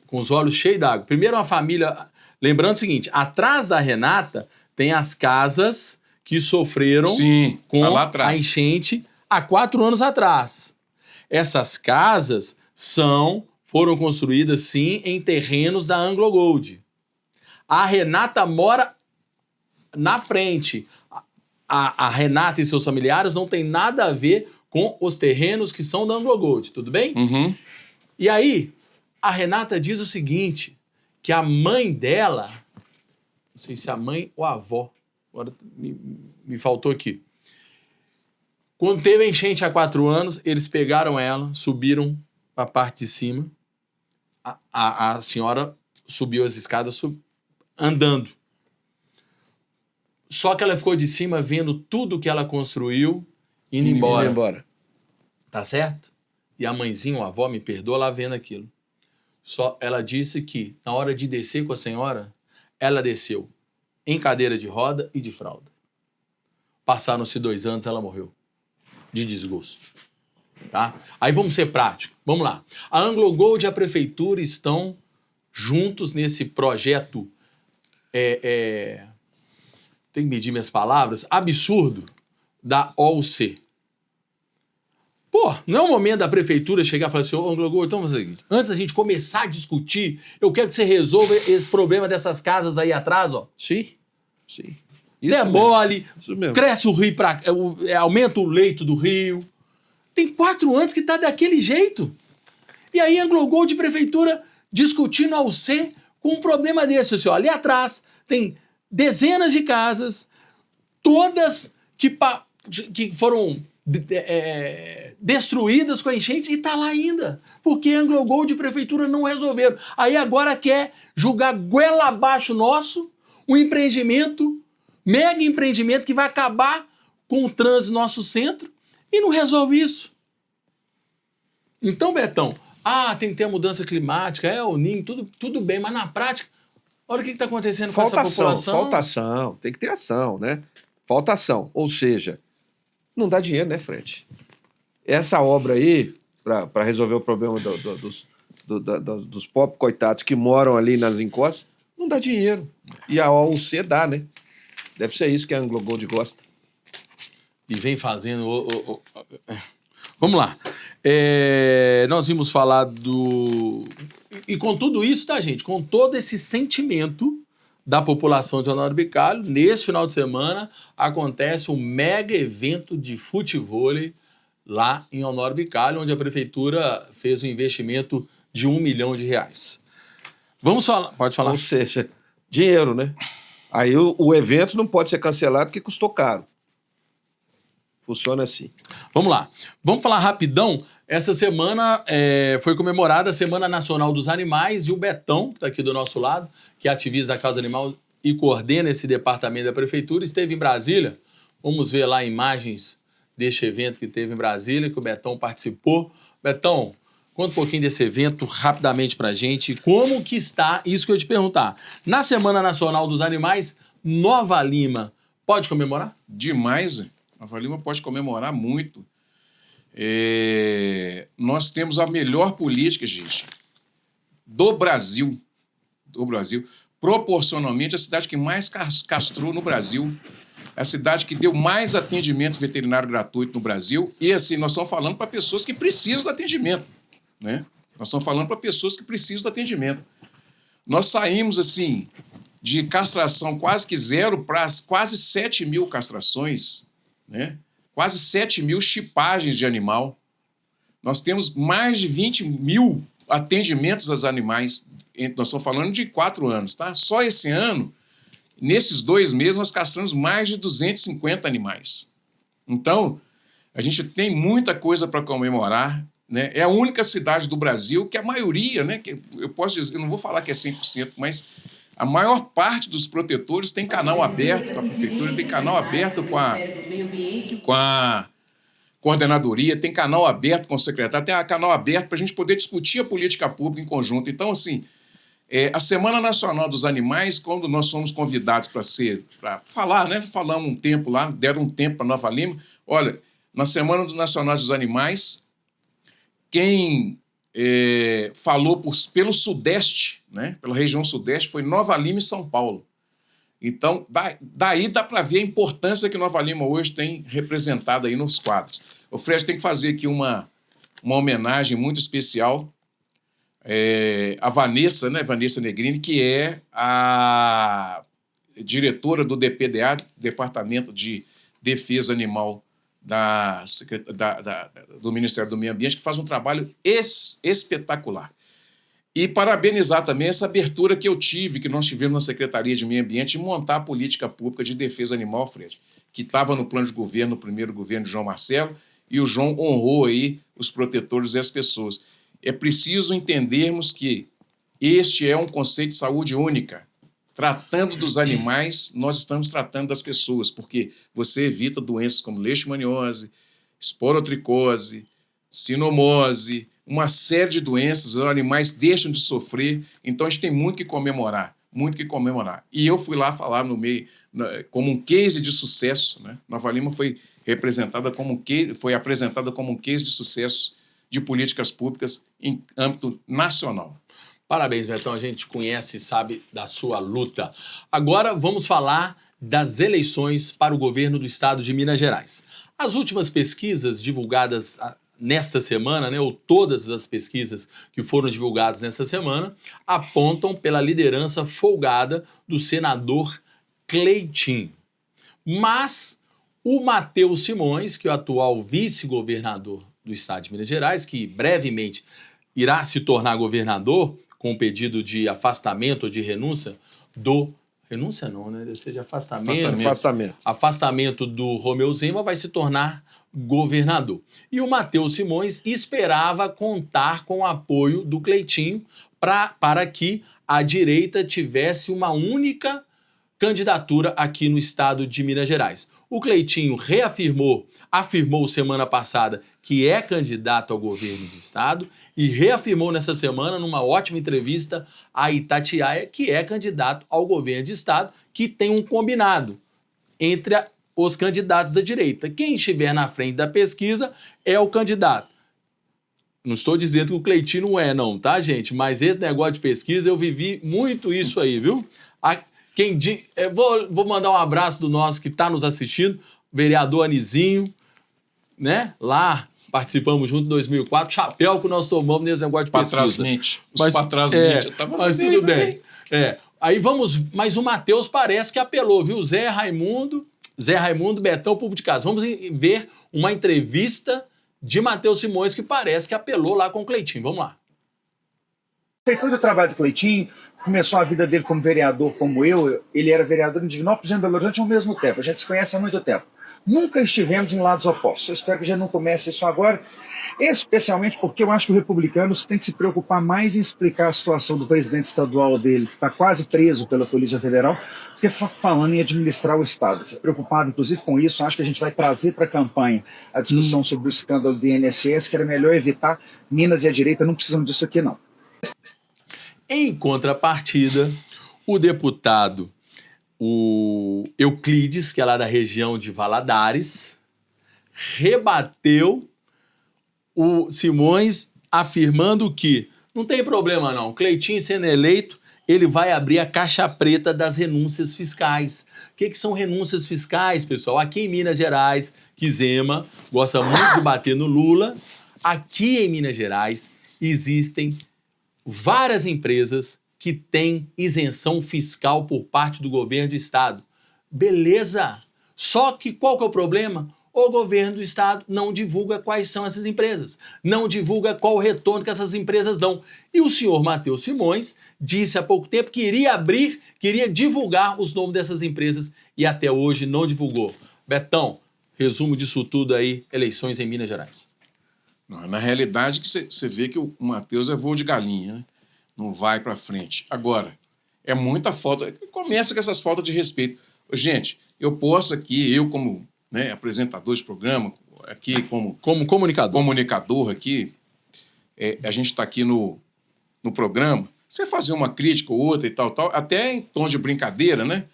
com os olhos cheios d'água. Primeiro, uma família... Lembrando o seguinte, atrás da Renata tem as casas que sofreram com a enchente há 4 anos atrás. Essas casas foram construídas, sim, em terrenos da Anglo Gold. A Renata mora na frente. A Renata e seus familiares não tem nada a ver com os terrenos que são da Anglo Gold, tudo bem? Uhum. E aí, a Renata diz o seguinte, que a mãe dela, não sei se a mãe ou a avó, agora me faltou aqui. Quando teve a enchente há 4 anos, eles pegaram ela, subiram para a parte de cima, a senhora subiu as escadas andando. Só que ela ficou de cima vendo tudo que ela construiu indo embora. Tá certo? E a mãezinha, a avó, me perdoa lá vendo aquilo. Só ela disse que na hora de descer com a senhora, ela desceu em cadeira de roda e de fralda. Passaram-se 2 anos, ela morreu de desgosto. Tá? Aí vamos ser práticos. Vamos lá. A Anglo Gold e a prefeitura estão juntos nesse projeto, tem que medir minhas palavras, absurdo da OUC. Pô, não é o momento da prefeitura chegar e falar assim, Anglo Gold, então vamos fazer o seguinte, antes da gente começar a discutir, eu quero que você resolva esse problema dessas casas aí atrás, ó. Sim. Demole, Isso mesmo. cresce o rio, aumenta o leito do rio. Tem 4 anos que tá daquele jeito. E aí Anglo Gold e prefeitura discutindo a UC com um problema desse. Assim, ó, ali atrás tem dezenas de casas, todas que foram destruídas com a enchente e tá lá ainda. Porque Anglo Gold e prefeitura não resolveram. Aí agora quer jogar goela abaixo nosso, um empreendimento, mega empreendimento que vai acabar com o trânsito no nosso centro e não resolve isso. Então, Betão, tem que ter a mudança climática, o ninho, tudo bem, mas na prática, olha o que está acontecendo com essa população. Falta ação, tem que ter ação, né? Falta ação, ou seja, não dá dinheiro, né, Fred? Essa obra aí, para resolver o problema dos pobres coitados que moram ali nas encostas, não dá dinheiro. E a OUC dá, né? Deve ser isso que a Anglo Gold gosta. E vem fazendo... Vamos lá. Nós vimos falar do... E com tudo isso, tá, gente? Com todo esse sentimento da população de Honório Bicalho, nesse final de semana acontece um mega evento de futevôlei lá em Honório Bicalho, onde a prefeitura fez um investimento de R$1 milhão. Vamos falar... Pode falar. Ou seja, dinheiro, né? Aí o evento não pode ser cancelado porque custou caro. Funciona assim. Vamos lá. Vamos falar rapidão. Essa semana foi comemorada a Semana Nacional dos Animais e o Betão, que está aqui do nosso lado, que ativista a causa animal e coordena esse departamento da prefeitura, esteve em Brasília. Vamos ver lá imagens deste evento que teve em Brasília, que o Betão participou. Betão, conta um pouquinho desse evento rapidamente pra gente. Como que está, isso que eu ia te perguntar. Na Semana Nacional dos Animais, Nova Lima pode comemorar? Demais, Nova Lima pode comemorar muito. Nós temos a melhor política, gente, do Brasil. Proporcionalmente, a cidade que mais castrou no Brasil. A cidade que deu mais atendimento veterinário gratuito no Brasil. E assim, nós estamos falando para pessoas que precisam do atendimento, né? Nós estamos falando para pessoas que precisam do atendimento. Nós saímos, assim, de castração quase que zero para quase 7 mil castrações, né? Quase 7 mil chipagens de animal. Nós temos mais de 20 mil atendimentos aos animais. Nós estamos falando de 4 anos, tá? Só esse ano, nesses 2 meses, nós castramos mais de 250 animais. Então, a gente tem muita coisa para comemorar, né? É a única cidade do Brasil que a maioria, né? Que eu posso dizer, eu não vou falar que é 100%, mas a maior parte dos protetores tem canal aberto com a prefeitura, tem canal aberto com a coordenadoria, tem canal aberto com o secretário, tem canal aberto para a gente poder discutir a política pública em conjunto. Então, assim, a Semana Nacional dos Animais, quando nós somos convidados para falar, né? Falamos um tempo lá, deram um tempo para Nova Lima. Olha, na Semana Nacional dos Animais, quem falou pelo Sudeste, né? Pela região Sudeste, foi Nova Lima e São Paulo. Então, daí dá para ver a importância que Nova Lima hoje tem representada aí nos quadros. O Fred tem que fazer aqui uma homenagem muito especial a Vanessa, né? Vanessa Negrini, que é a diretora do DPDA, Departamento de Defesa Animal do Ministério do Meio Ambiente, que faz um trabalho espetacular. E parabenizar também essa abertura que eu tive, que nós tivemos na Secretaria de Meio Ambiente, de montar a política pública de defesa animal, Fred, que estava no plano de governo, no primeiro governo de João Marcelo, e o João honrou aí os protetores e as pessoas. É preciso entendermos que este é um conceito de saúde única. Tratando dos animais, nós estamos tratando das pessoas, porque você evita doenças como leishmaniose, esporotricose, sinomose, uma série de doenças, os animais deixam de sofrer. Então, a gente tem muito que comemorar, muito que comemorar. E eu fui lá falar no meio, como um case de sucesso, né? Nova Lima foi apresentada como um case de sucesso de políticas públicas em âmbito nacional. Parabéns, Betão. A gente conhece e sabe da sua luta. Agora vamos falar das eleições para o governo do estado de Minas Gerais. As últimas pesquisas divulgadas nesta semana, né, ou todas as pesquisas que foram divulgadas nesta semana, apontam pela liderança folgada do senador Cleitinho. Mas o Matheus Simões, que é o atual vice-governador do estado de Minas Gerais, que brevemente irá se tornar governador, com o pedido de afastamento ou de renúncia renúncia não, né? Deve ser de afastamento do Romeu Zema, vai se tornar governador. E o Matheus Simões esperava contar com o apoio do Cleitinho para que a direita tivesse uma única candidatura aqui no estado de Minas Gerais. O Cleitinho afirmou semana passada que é candidato ao governo de estado e reafirmou nessa semana, numa ótima entrevista à Itatiaia, que é candidato ao governo de estado, que tem um combinado entre os candidatos da direita. Quem estiver na frente da pesquisa é o candidato. Não estou dizendo que o Cleitinho não é, não, tá, gente? Mas esse negócio de pesquisa, eu vivi muito isso aí, viu? Vou mandar um abraço do nosso que está nos assistindo, vereador Anizinho, né? Lá participamos junto em 2004, chapéu que nós tomamos nesse negócio de pesquisa. Os patrasmente. Mas tudo bem. Aí vamos, mas o Matheus parece que apelou, viu? Zé Raimundo, Betão, público de casa. Vamos ver uma entrevista de Matheus Simões que parece que apelou lá com o Cleitinho. Vamos lá. Depois do trabalho do Cleitinho, começou a vida dele como vereador, como eu. Ele era vereador em Divinópolis e em Belo Horizonte ao mesmo tempo. A gente se conhece há muito tempo. Nunca estivemos em lados opostos. Eu espero que a gente não comece isso agora, especialmente porque eu acho que o republicano tem que se preocupar mais em explicar a situação do presidente estadual dele, que está quase preso pela Polícia Federal, do que falando em administrar o Estado. Fico preocupado, inclusive, com isso. Acho que a gente vai trazer para a campanha a discussão sobre o escândalo do INSS, que era melhor evitar. Minas e a direita não precisam disso aqui, não. Em contrapartida, o deputado o Euclides, que é lá da região de Valadares, rebateu o Simões afirmando que não tem problema não, Cleitinho sendo eleito, ele vai abrir a caixa preta das renúncias fiscais. O que são renúncias fiscais, pessoal? Aqui em Minas Gerais, que Zema gosta muito de bater no Lula, aqui em Minas Gerais existem várias empresas que têm isenção fiscal por parte do governo do estado. Beleza! Só que qual que é o problema? O governo do estado não divulga quais são essas empresas, não divulga qual o retorno que essas empresas dão. E o senhor Matheus Simões disse há pouco tempo que queria divulgar os nomes dessas empresas e até hoje não divulgou. Betão, resumo disso tudo aí, eleições em Minas Gerais. Não, na realidade, que você vê que o Matheus é voo de galinha, né? Não vai para frente. Agora, é muita falta. Começa com essas faltas de respeito. Gente, eu posso aqui, eu como apresentador de programa, aqui como comunicador aqui, a gente está aqui no programa, você fazer uma crítica ou outra e tal, até em tom de brincadeira, né?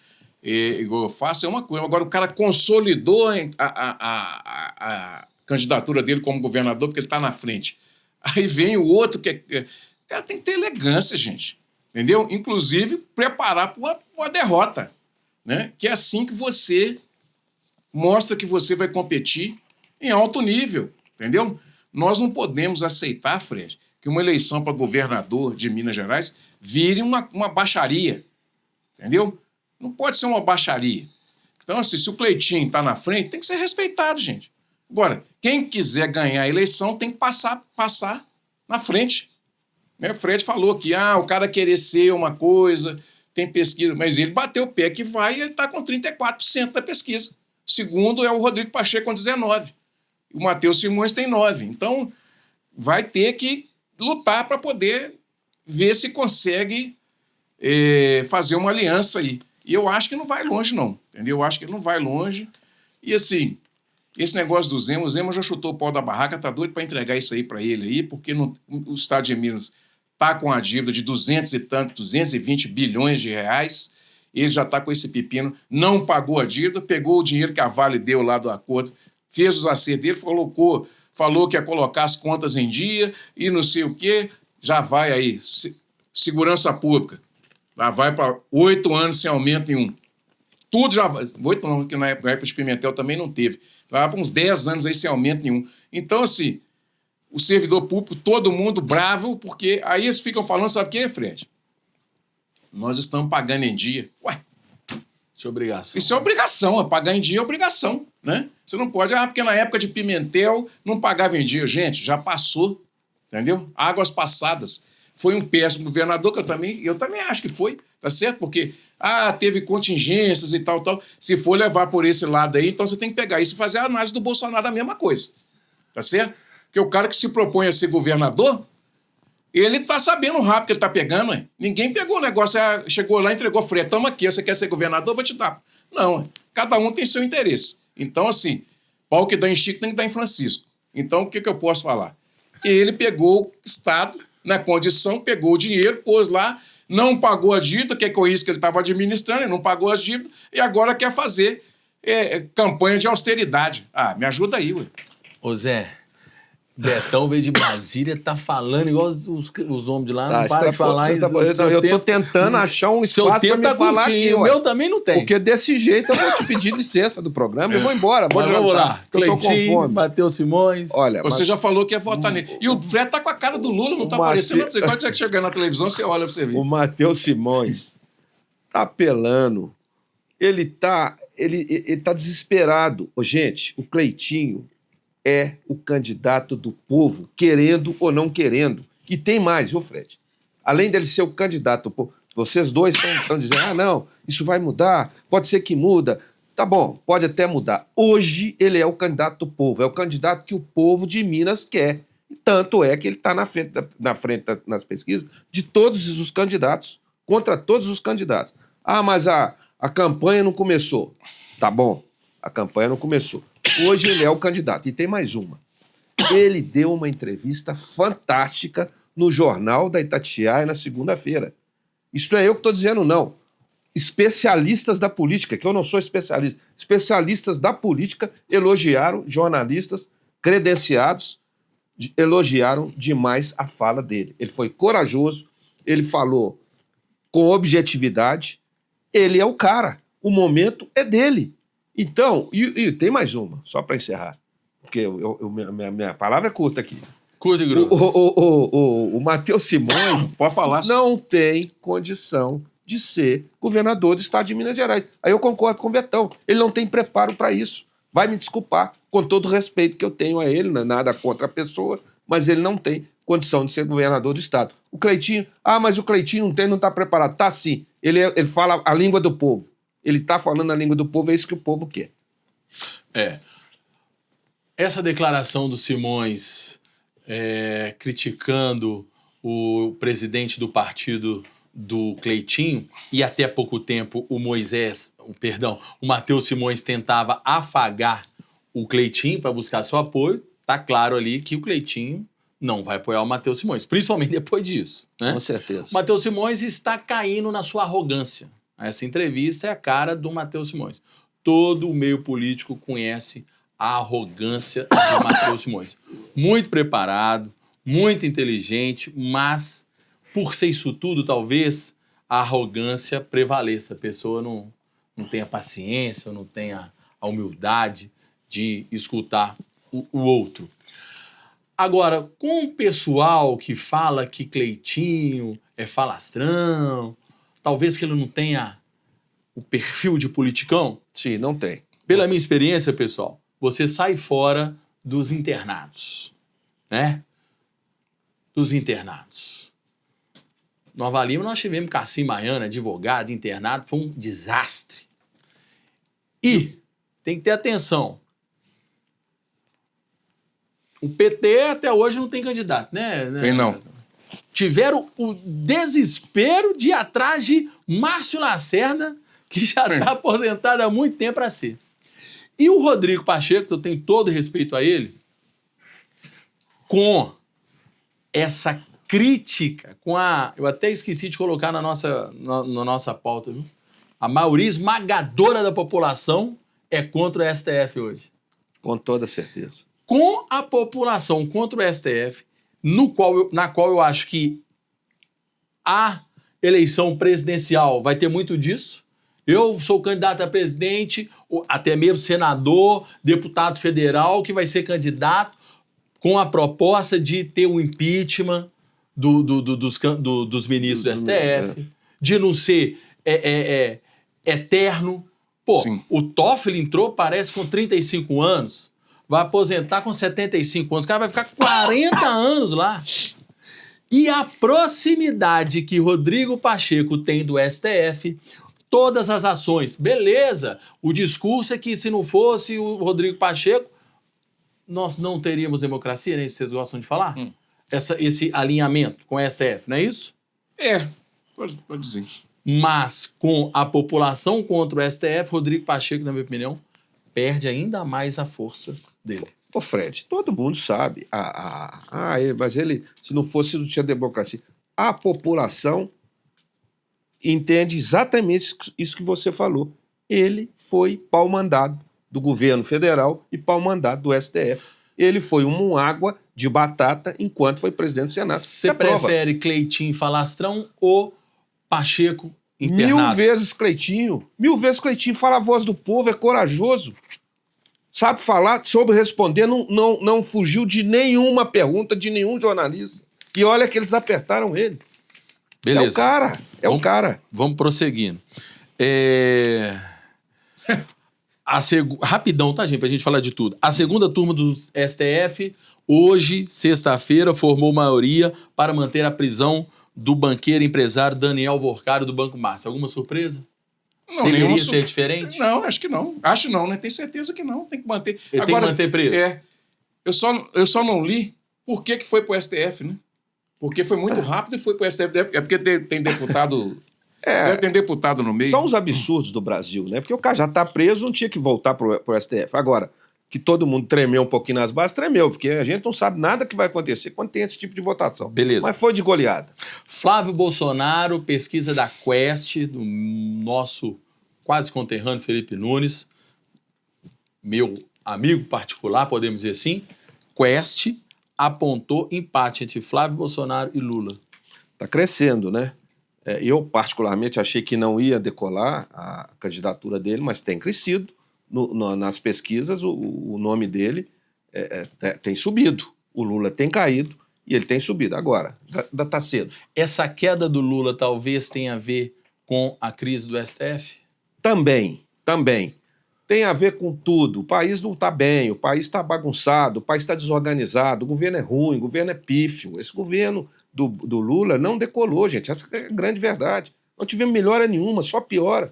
Igual eu faço, é uma coisa. Agora, o cara consolidou a candidatura dele como governador porque ele está na frente. Aí vem o outro que cara, tem que ter elegância, gente. Entendeu? Inclusive, preparar para uma derrota. Né? Que é assim que você mostra que você vai competir em alto nível. Entendeu? Nós não podemos aceitar, Fred, que uma eleição para governador de Minas Gerais vire uma baixaria. Entendeu? Não pode ser uma baixaria. Então, assim, se o Cleitinho está na frente, tem que ser respeitado, gente. Agora, quem quiser ganhar a eleição tem que passar na frente. O Fred falou que o cara querer ser uma coisa, tem pesquisa, mas ele bateu o pé que vai e ele está com 34% da pesquisa. O segundo é o Rodrigo Pacheco com 19%. O Matheus Simões tem 9%. Então, vai ter que lutar para poder ver se consegue fazer uma aliança aí. E eu acho que não vai longe, não. Entendeu? Eu acho que não vai longe. E, assim, esse negócio do Zema, o Zema já chutou o pau da barraca, tá doido para entregar isso aí para ele aí, porque o estado de Minas está com a dívida de 220 bilhões de reais, ele já está com esse pepino, não pagou a dívida, pegou o dinheiro que a Vale deu lá do acordo, fez os acertos dele, falou que ia colocar as contas em dia e não sei o quê, já vai aí, segurança pública, já vai para 8 anos sem aumento nenhum. Tudo já vai, 8 anos, que na época de Pimentel também não teve, vai para uns 10 anos aí sem aumento nenhum. Então, assim, o servidor público, todo mundo bravo, porque aí eles ficam falando, sabe o quê, Fred? Nós estamos pagando em dia. Ué, isso é obrigação. Isso é obrigação, pagar em dia é obrigação, né? Você não pode, porque na época de Pimentel não pagava em dia. Gente, já passou, entendeu? Águas passadas. Foi um péssimo governador, que eu também acho que foi, tá certo? Porque, teve contingências e tal. Se for levar por esse lado aí, então você tem que pegar isso e fazer a análise do Bolsonaro da mesma coisa, tá certo? Porque o cara que se propõe a ser governador, ele tá sabendo o rabo que ele tá pegando, hein? Ninguém pegou o negócio, chegou lá e entregou, Fred, toma aqui, você quer ser governador, eu vou te dar. Não, cada um tem seu interesse. Então, assim, pau que dá em Chico tem que dar em Francisco. Então, o que eu posso falar? Ele pegou o Estado na condição, pegou o dinheiro, pôs lá, não pagou a dívida, que é com isso que ele estava administrando, ele não pagou as dívidas, e agora quer fazer campanha de austeridade. Me ajuda aí, ué. Ô Zé, Betão veio de Brasília, tá falando igual os homens de lá, não para de falar isso. Eu tô tentando achar um Seu espaço pra tempo me tá falar aqui, curtinho, o ué. meu também não tem. Porque desse jeito eu vou te pedir licença do programa e vou embora. Mas vamos lá. Eu tô com Cleitinho, fome. Matheus Simões. Olha, Você já falou que ia votar nele. E o Fred tá com a cara do Lula, não tá aparecendo. Não sei quando você chegar na televisão, você olha pra você ver. o Matheus Simões tá apelando. Ele tá desesperado. Ô, gente, o Cleitinho é o candidato do povo, querendo ou não querendo. E tem mais, viu, Fred? Além dele ser o candidato do povo, vocês dois estão dizendo, não, isso vai mudar, pode ser que muda. Tá bom, pode até mudar. Hoje ele é o candidato do povo, é o candidato que o povo de Minas quer. Tanto é que ele está na frente nas pesquisas de todos os candidatos, contra todos os candidatos. Ah, mas a campanha não começou. Tá bom, a campanha não começou. Hoje ele é o candidato. E tem mais uma. Ele deu uma entrevista fantástica no Jornal da Itatiaia na segunda-feira. Isso não é eu que estou dizendo, não. Especialistas da política, que eu não sou especialista, especialistas da política elogiaram, jornalistas credenciados, elogiaram demais a fala dele. Ele foi corajoso, ele falou com objetividade, ele é o cara, o momento é dele. Então, e tem mais uma, só para encerrar, porque minha palavra é curta aqui. Curto e grosso. O Matheus Simões Pode falar. não tem condição de ser governador do estado de Minas Gerais. Aí eu concordo com o Betão. Ele não tem preparo para isso. Vai me desculpar, com todo o respeito que eu tenho a ele, não é nada contra a pessoa, mas ele não tem condição de ser governador do estado. O Cleitinho, mas o Cleitinho não está preparado. Tá sim, ele fala a língua do povo. Ele está falando a língua do povo, é isso que o povo quer. Essa declaração do Simões criticando o presidente do partido do Cleitinho, e até pouco tempo o Matheus Simões tentava afagar o Cleitinho para buscar seu apoio, tá claro ali que o Cleitinho não vai apoiar o Matheus Simões, principalmente depois disso, né? Com certeza. O Matheus Simões está caindo na sua arrogância. Essa entrevista é a cara do Matheus Simões. Todo o meio político conhece a arrogância do Matheus Simões. Muito preparado, muito inteligente, mas por ser isso tudo, talvez a arrogância prevaleça. A pessoa não tenha paciência, não tenha a humildade de escutar o outro. Agora, com o pessoal que fala que Cleitinho é falastrão, talvez que ele não tenha o perfil de politicão. Sim, não tem. Pela minha experiência, pessoal, você sai fora dos internados, né? Dos internados. Nova Lima, nós tivemos Cassim Baiano, advogado, internado, foi um desastre. E tem que ter atenção. O PT até hoje não tem candidato, né? Tem não. Tiveram o desespero de ir atrás de Márcio Lacerda, que já está aposentado há muito tempo para ser. E o Rodrigo Pacheco, que eu tenho todo respeito a ele, com essa crítica, eu até esqueci de colocar na nossa pauta, viu? A maioria esmagadora da população é contra o STF hoje. Com toda certeza. Com a população contra o STF, na qual eu acho que a eleição presidencial vai ter muito disso. Eu sou candidato a presidente, até mesmo senador, deputado federal, que vai ser candidato com a proposta de ter o impeachment dos ministros do STF, de não ser eterno. Pô, Sim. O Toffoli entrou, parece, com 35 anos, vai aposentar com 75 anos, o cara vai ficar 40 anos lá. E a proximidade que Rodrigo Pacheco tem do STF, todas as ações, beleza, o discurso é que se não fosse o Rodrigo Pacheco, nós não teríamos democracia, né? Isso vocês gostam de falar? Esse alinhamento com o STF, não é isso? Pode dizer. Mas com a população contra o STF, Rodrigo Pacheco, na minha opinião, perde ainda mais a força dele. Ô, Fred, todo mundo sabe. Mas ele, se não fosse, não tinha democracia. A população entende exatamente isso que você falou. Ele foi pau-mandado do governo federal e pau-mandado do STF. ele foi um água de batata enquanto foi presidente do Senado. Você prefere Cleitinho falastrão ou Pacheco internado? 1000 vezes Cleitinho. 1000 vezes Cleitinho. Fala a voz do povo, é corajoso. Sabe falar, soube responder, não fugiu de nenhuma pergunta de nenhum jornalista. E olha que eles apertaram ele. Beleza. É o cara, o cara. Vamos prosseguindo. Rapidão, tá, gente, pra gente falar de tudo. A segunda turma do STF, hoje, sexta-feira, formou maioria para manter a prisão do banqueiro empresário Daniel Vorcari do Banco Márcia. Alguma surpresa? Não, Deveria ser diferente? Não, acho que não. Acho não, né? Tenho certeza que não. Tem que manter. Ele tem que manter preso? Eu só não li por que foi pro STF, né? Porque foi muito rápido e foi pro STF. É porque tem deputado... Deve ter deputado no meio. São os absurdos do Brasil, né? Porque o cara já tá preso, não tinha que voltar pro STF. Agora, que todo mundo tremeu um pouquinho nas bases, tremeu, porque a gente não sabe nada que vai acontecer quando tem esse tipo de votação. Beleza. Mas foi de goleada. Flávio Bolsonaro, pesquisa da Quest, do nosso quase conterrâneo Felipe Nunes, meu amigo particular, podemos dizer assim, Quest apontou empate entre Flávio Bolsonaro e Lula. Tá crescendo, né? Eu, particularmente, achei que não ia decolar a candidatura dele, mas tem crescido. Nas pesquisas, o nome dele tem subido. O Lula tem caído e ele tem subido. Agora, ainda está cedo. Essa queda do Lula talvez tenha a ver com a crise do STF? Também. Tem a ver com tudo. O país não está bem, o país está bagunçado, o país está desorganizado, o governo é ruim, o governo é pífio. Esse governo do Lula não decolou, gente. Essa é a grande verdade. Não tivemos melhora nenhuma, só piora.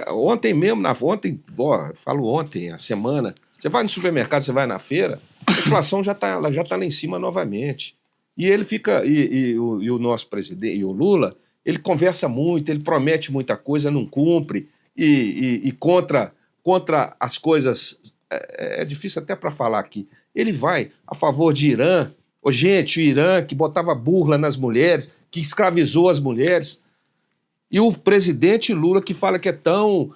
Ontem mesmo, ontem, a semana, você vai no supermercado, você vai na feira, a inflação já tá lá em cima novamente. E ele fica, e o nosso presidente, e o Lula, ele conversa muito, ele promete muita coisa, não cumpre, e contra as coisas, é difícil até para falar aqui, ele vai a favor de Irã, gente, o Irã que botava burla nas mulheres, que escravizou as mulheres. E o presidente Lula, que fala que é tão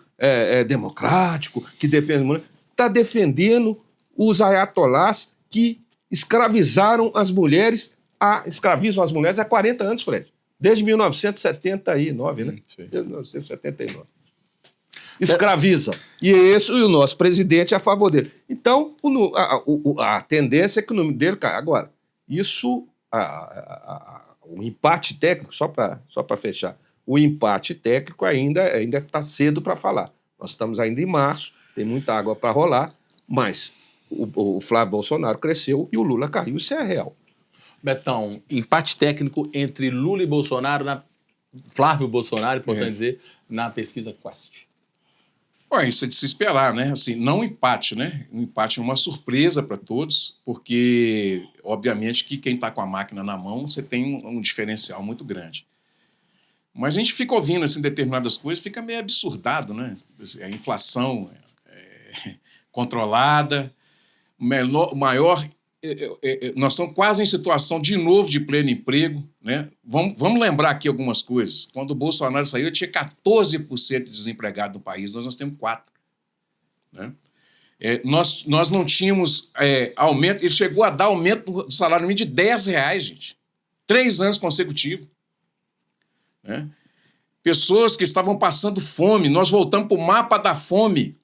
democrático, que defende a mulher, está defendendo os ayatolás que escravizam as mulheres há 40 anos, Fred. Desde 1979, né? Sim. 1979. Escraviza. E o nosso presidente é a favor dele. Então, a tendência é que o nome dele cai. Agora, isso, o empate técnico, só para fechar, o empate técnico ainda está cedo para falar. Nós estamos ainda em março, tem muita água para rolar, mas o Flávio Bolsonaro cresceu e o Lula caiu. Isso é real. Betão, empate técnico entre Lula e Bolsonaro, Flávio Bolsonaro, importante dizer, na pesquisa Quest. Isso é de se esperar, né? Assim, não um empate, né? Um empate é uma surpresa para todos, porque, obviamente, que quem está com a máquina na mão, você tem um diferencial muito grande. Mas a gente fica ouvindo assim, determinadas coisas, fica meio absurdado, né? A inflação controlada, maior... nós estamos quase em situação, de novo, de pleno emprego, né? Vamos lembrar aqui algumas coisas. Quando o Bolsonaro saiu, tinha 14% de desempregado no país, nós temos 4%. Né? Nós não tínhamos aumento, ele chegou a dar aumento do salário mínimo de R$10, gente. 3 anos consecutivos. Né? Pessoas que estavam passando fome, nós voltamos para o mapa da fome.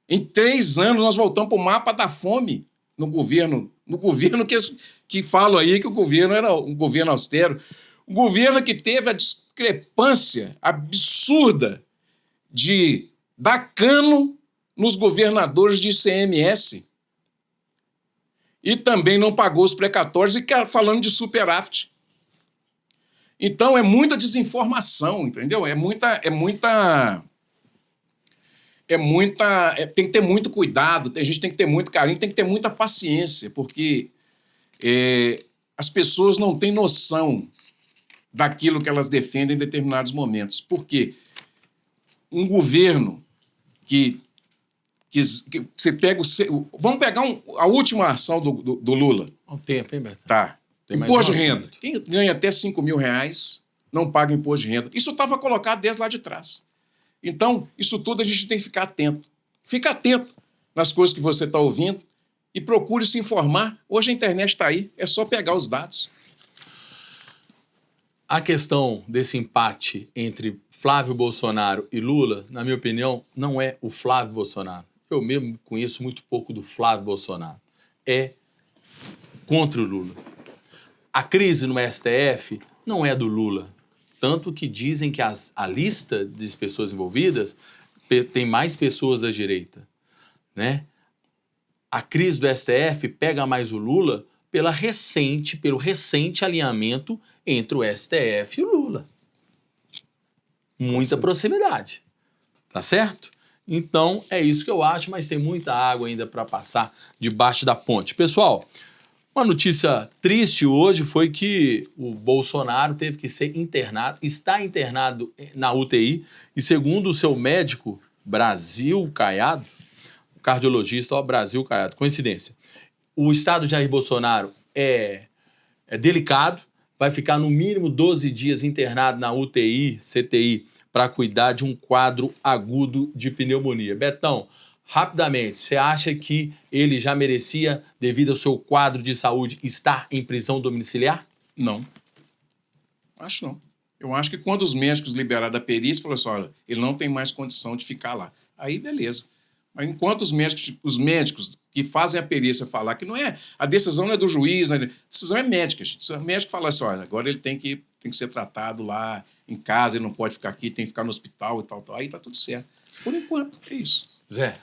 Em 3 anos, nós voltamos para o mapa da fome no governo que falam aí que o governo era um governo austero. Um governo que teve a discrepância absurda de dar cano nos governadores de ICMS e também não pagou os precatórios, e falando de superávit. Então, é muita desinformação, entendeu? Tem que ter muito cuidado, a gente tem que ter muito carinho, tem que ter muita paciência, porque as pessoas não têm noção daquilo que elas defendem em determinados momentos. Por quê? Um governo que você pega vamos pegar a última ação do Lula. Há um tempo, hein, Beto? Tá. Imposto de renda. Quem ganha até R$5.000 não paga imposto de renda. Isso estava colocado desde lá de trás. Então, isso tudo a gente tem que ficar atento. Fica atento nas coisas que você está ouvindo e procure se informar. Hoje a internet está aí, é só pegar os dados. A questão desse empate entre Flávio Bolsonaro e Lula, na minha opinião, não é o Flávio Bolsonaro. Eu mesmo conheço muito pouco do Flávio Bolsonaro. É contra o Lula. A crise no STF não é do Lula. Tanto que dizem que a lista de pessoas envolvidas tem mais pessoas da direita, né? A crise do STF pega mais o Lula pelo recente alinhamento entre o STF e o Lula. Muita proximidade. Tá certo? Então, é isso que eu acho, mas tem muita água ainda para passar debaixo da ponte. Pessoal, uma notícia triste hoje foi que o Bolsonaro teve que ser internado, está internado na UTI, e segundo o seu médico, Brasil Caiado, o cardiologista, Brasil Caiado, coincidência, o estado de Jair Bolsonaro é delicado, vai ficar no mínimo 12 dias internado na UTI, CTI, para cuidar de um quadro agudo de pneumonia. Betão, rapidamente, você acha que ele já merecia, devido ao seu quadro de saúde, estar em prisão domiciliar? Não. Acho não. Eu acho que quando os médicos liberaram da perícia, falaram assim, olha, ele não tem mais condição de ficar lá. Aí, beleza. Mas enquanto os médicos que fazem a perícia falar que não é, a decisão não é do juiz, a decisão é médica, gente. O médico fala assim, olha, agora ele tem que ser tratado lá em casa, ele não pode ficar aqui, tem que ficar no hospital e tal. Aí tá tudo certo. Por enquanto, é isso. Zé?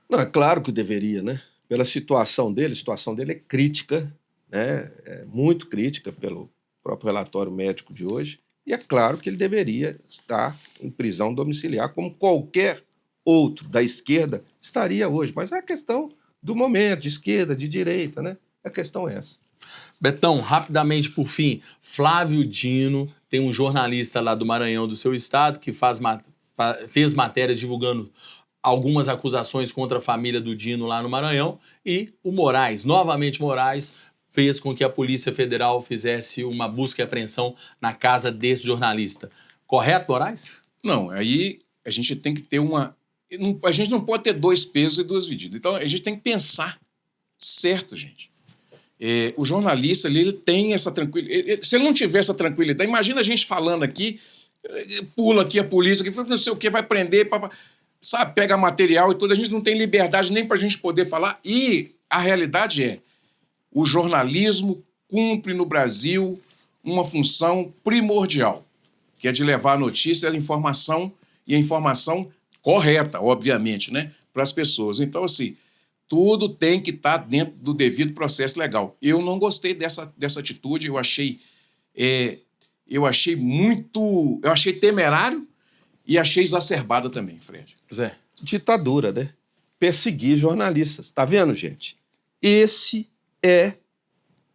Não, é claro que deveria, né? Pela situação dele, a situação dele é crítica, né? É muito crítica pelo próprio relatório médico de hoje, e é claro que ele deveria estar em prisão domiciliar, como qualquer outro da esquerda estaria hoje. Mas é a questão do momento, de esquerda, de direita, né? A questão é essa. Betão, rapidamente por fim, Flávio Dino, tem um jornalista lá do Maranhão, do seu estado, que fez matérias divulgando algumas acusações contra a família do Dino lá no Maranhão, e o Moraes, novamente Moraes, fez com que a Polícia Federal fizesse uma busca e apreensão na casa desse jornalista. Correto, Moraes? Não, aí a gente tem que ter a gente não pode ter dois pesos e duas medidas. Então, a gente tem que pensar certo, gente. O jornalista, ele tem essa tranquilidade. Se ele não tiver essa tranquilidade, imagina a gente falando aqui, pula aqui a polícia, que não sei o que, vai prender, sabe, pega material e tudo. A gente não tem liberdade nem para a gente poder falar. E a realidade é, o jornalismo cumpre no Brasil uma função primordial, que é de levar a notícia, a informação, e a informação correta, obviamente, né, para as pessoas. Então, assim, tudo tem que estar dentro do devido processo legal. Eu não gostei dessa atitude, eu achei temerário e achei exacerbada também, Fred. Zé? Ditadura, né? Perseguir jornalistas. Tá vendo, gente? Esse é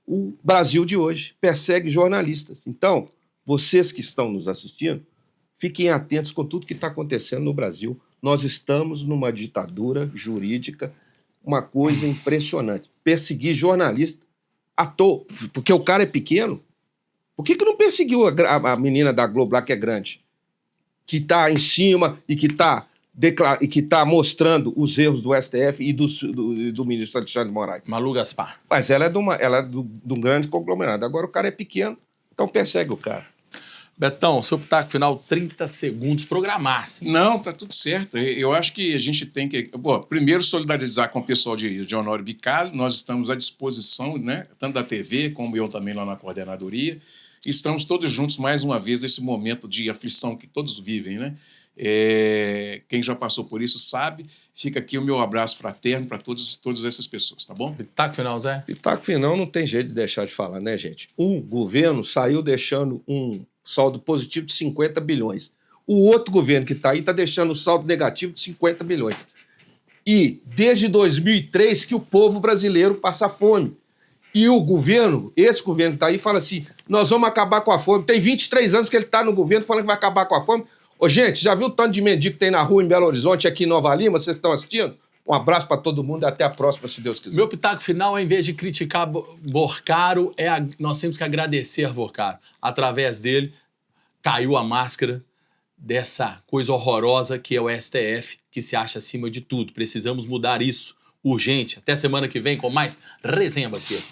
o Brasil de hoje. Persegue jornalistas. Então, vocês que estão nos assistindo, fiquem atentos com tudo que está acontecendo no Brasil. Nós estamos numa ditadura jurídica, uma coisa impressionante. Perseguir jornalista à toa, porque o cara é pequeno. Por que não perseguiu a menina da Globo lá, que é grande? Que está em cima e que está mostrando os erros do STF e do ministro Alexandre de Moraes. Malu Gaspar. Mas ela é de um grande conglomerado. Agora o cara é pequeno, então persegue o cara. Betão, seu pitaco final, 30 segundos, programar-se. Não, tá tudo certo. Eu acho que a gente tem que... Bom, primeiro, solidarizar com o pessoal de Honório Bicalho. Nós estamos à disposição, né, tanto da TV, como eu também lá na coordenadoria. Estamos todos juntos, mais uma vez, nesse momento de aflição que todos vivem, né? Quem já passou por isso sabe. Fica aqui o meu abraço fraterno para todas essas pessoas, tá bom? Pitaco final, Zé? Pitaco final não tem jeito de deixar de falar, né, gente? O governo saiu deixando um saldo positivo de 50 bilhões. O outro governo que está aí está deixando um saldo negativo de 50 bilhões. E desde 2003 que o povo brasileiro passa fome. E o governo, esse governo que está aí, fala assim, nós vamos acabar com a fome. Tem 23 anos que ele está no governo falando que vai acabar com a fome. Ô, gente, já viu o tanto de mendigo que tem na rua em Belo Horizonte, aqui em Nova Lima? Vocês estão assistindo? Um abraço para todo mundo e até a próxima, se Deus quiser. Meu pitaco final, em vez de criticar Borcaro, nós temos que agradecer Borcaro. Através dele, caiu a máscara dessa coisa horrorosa que é o STF, que se acha acima de tudo. Precisamos mudar isso urgente. Até semana que vem com mais Resenha Banqueta.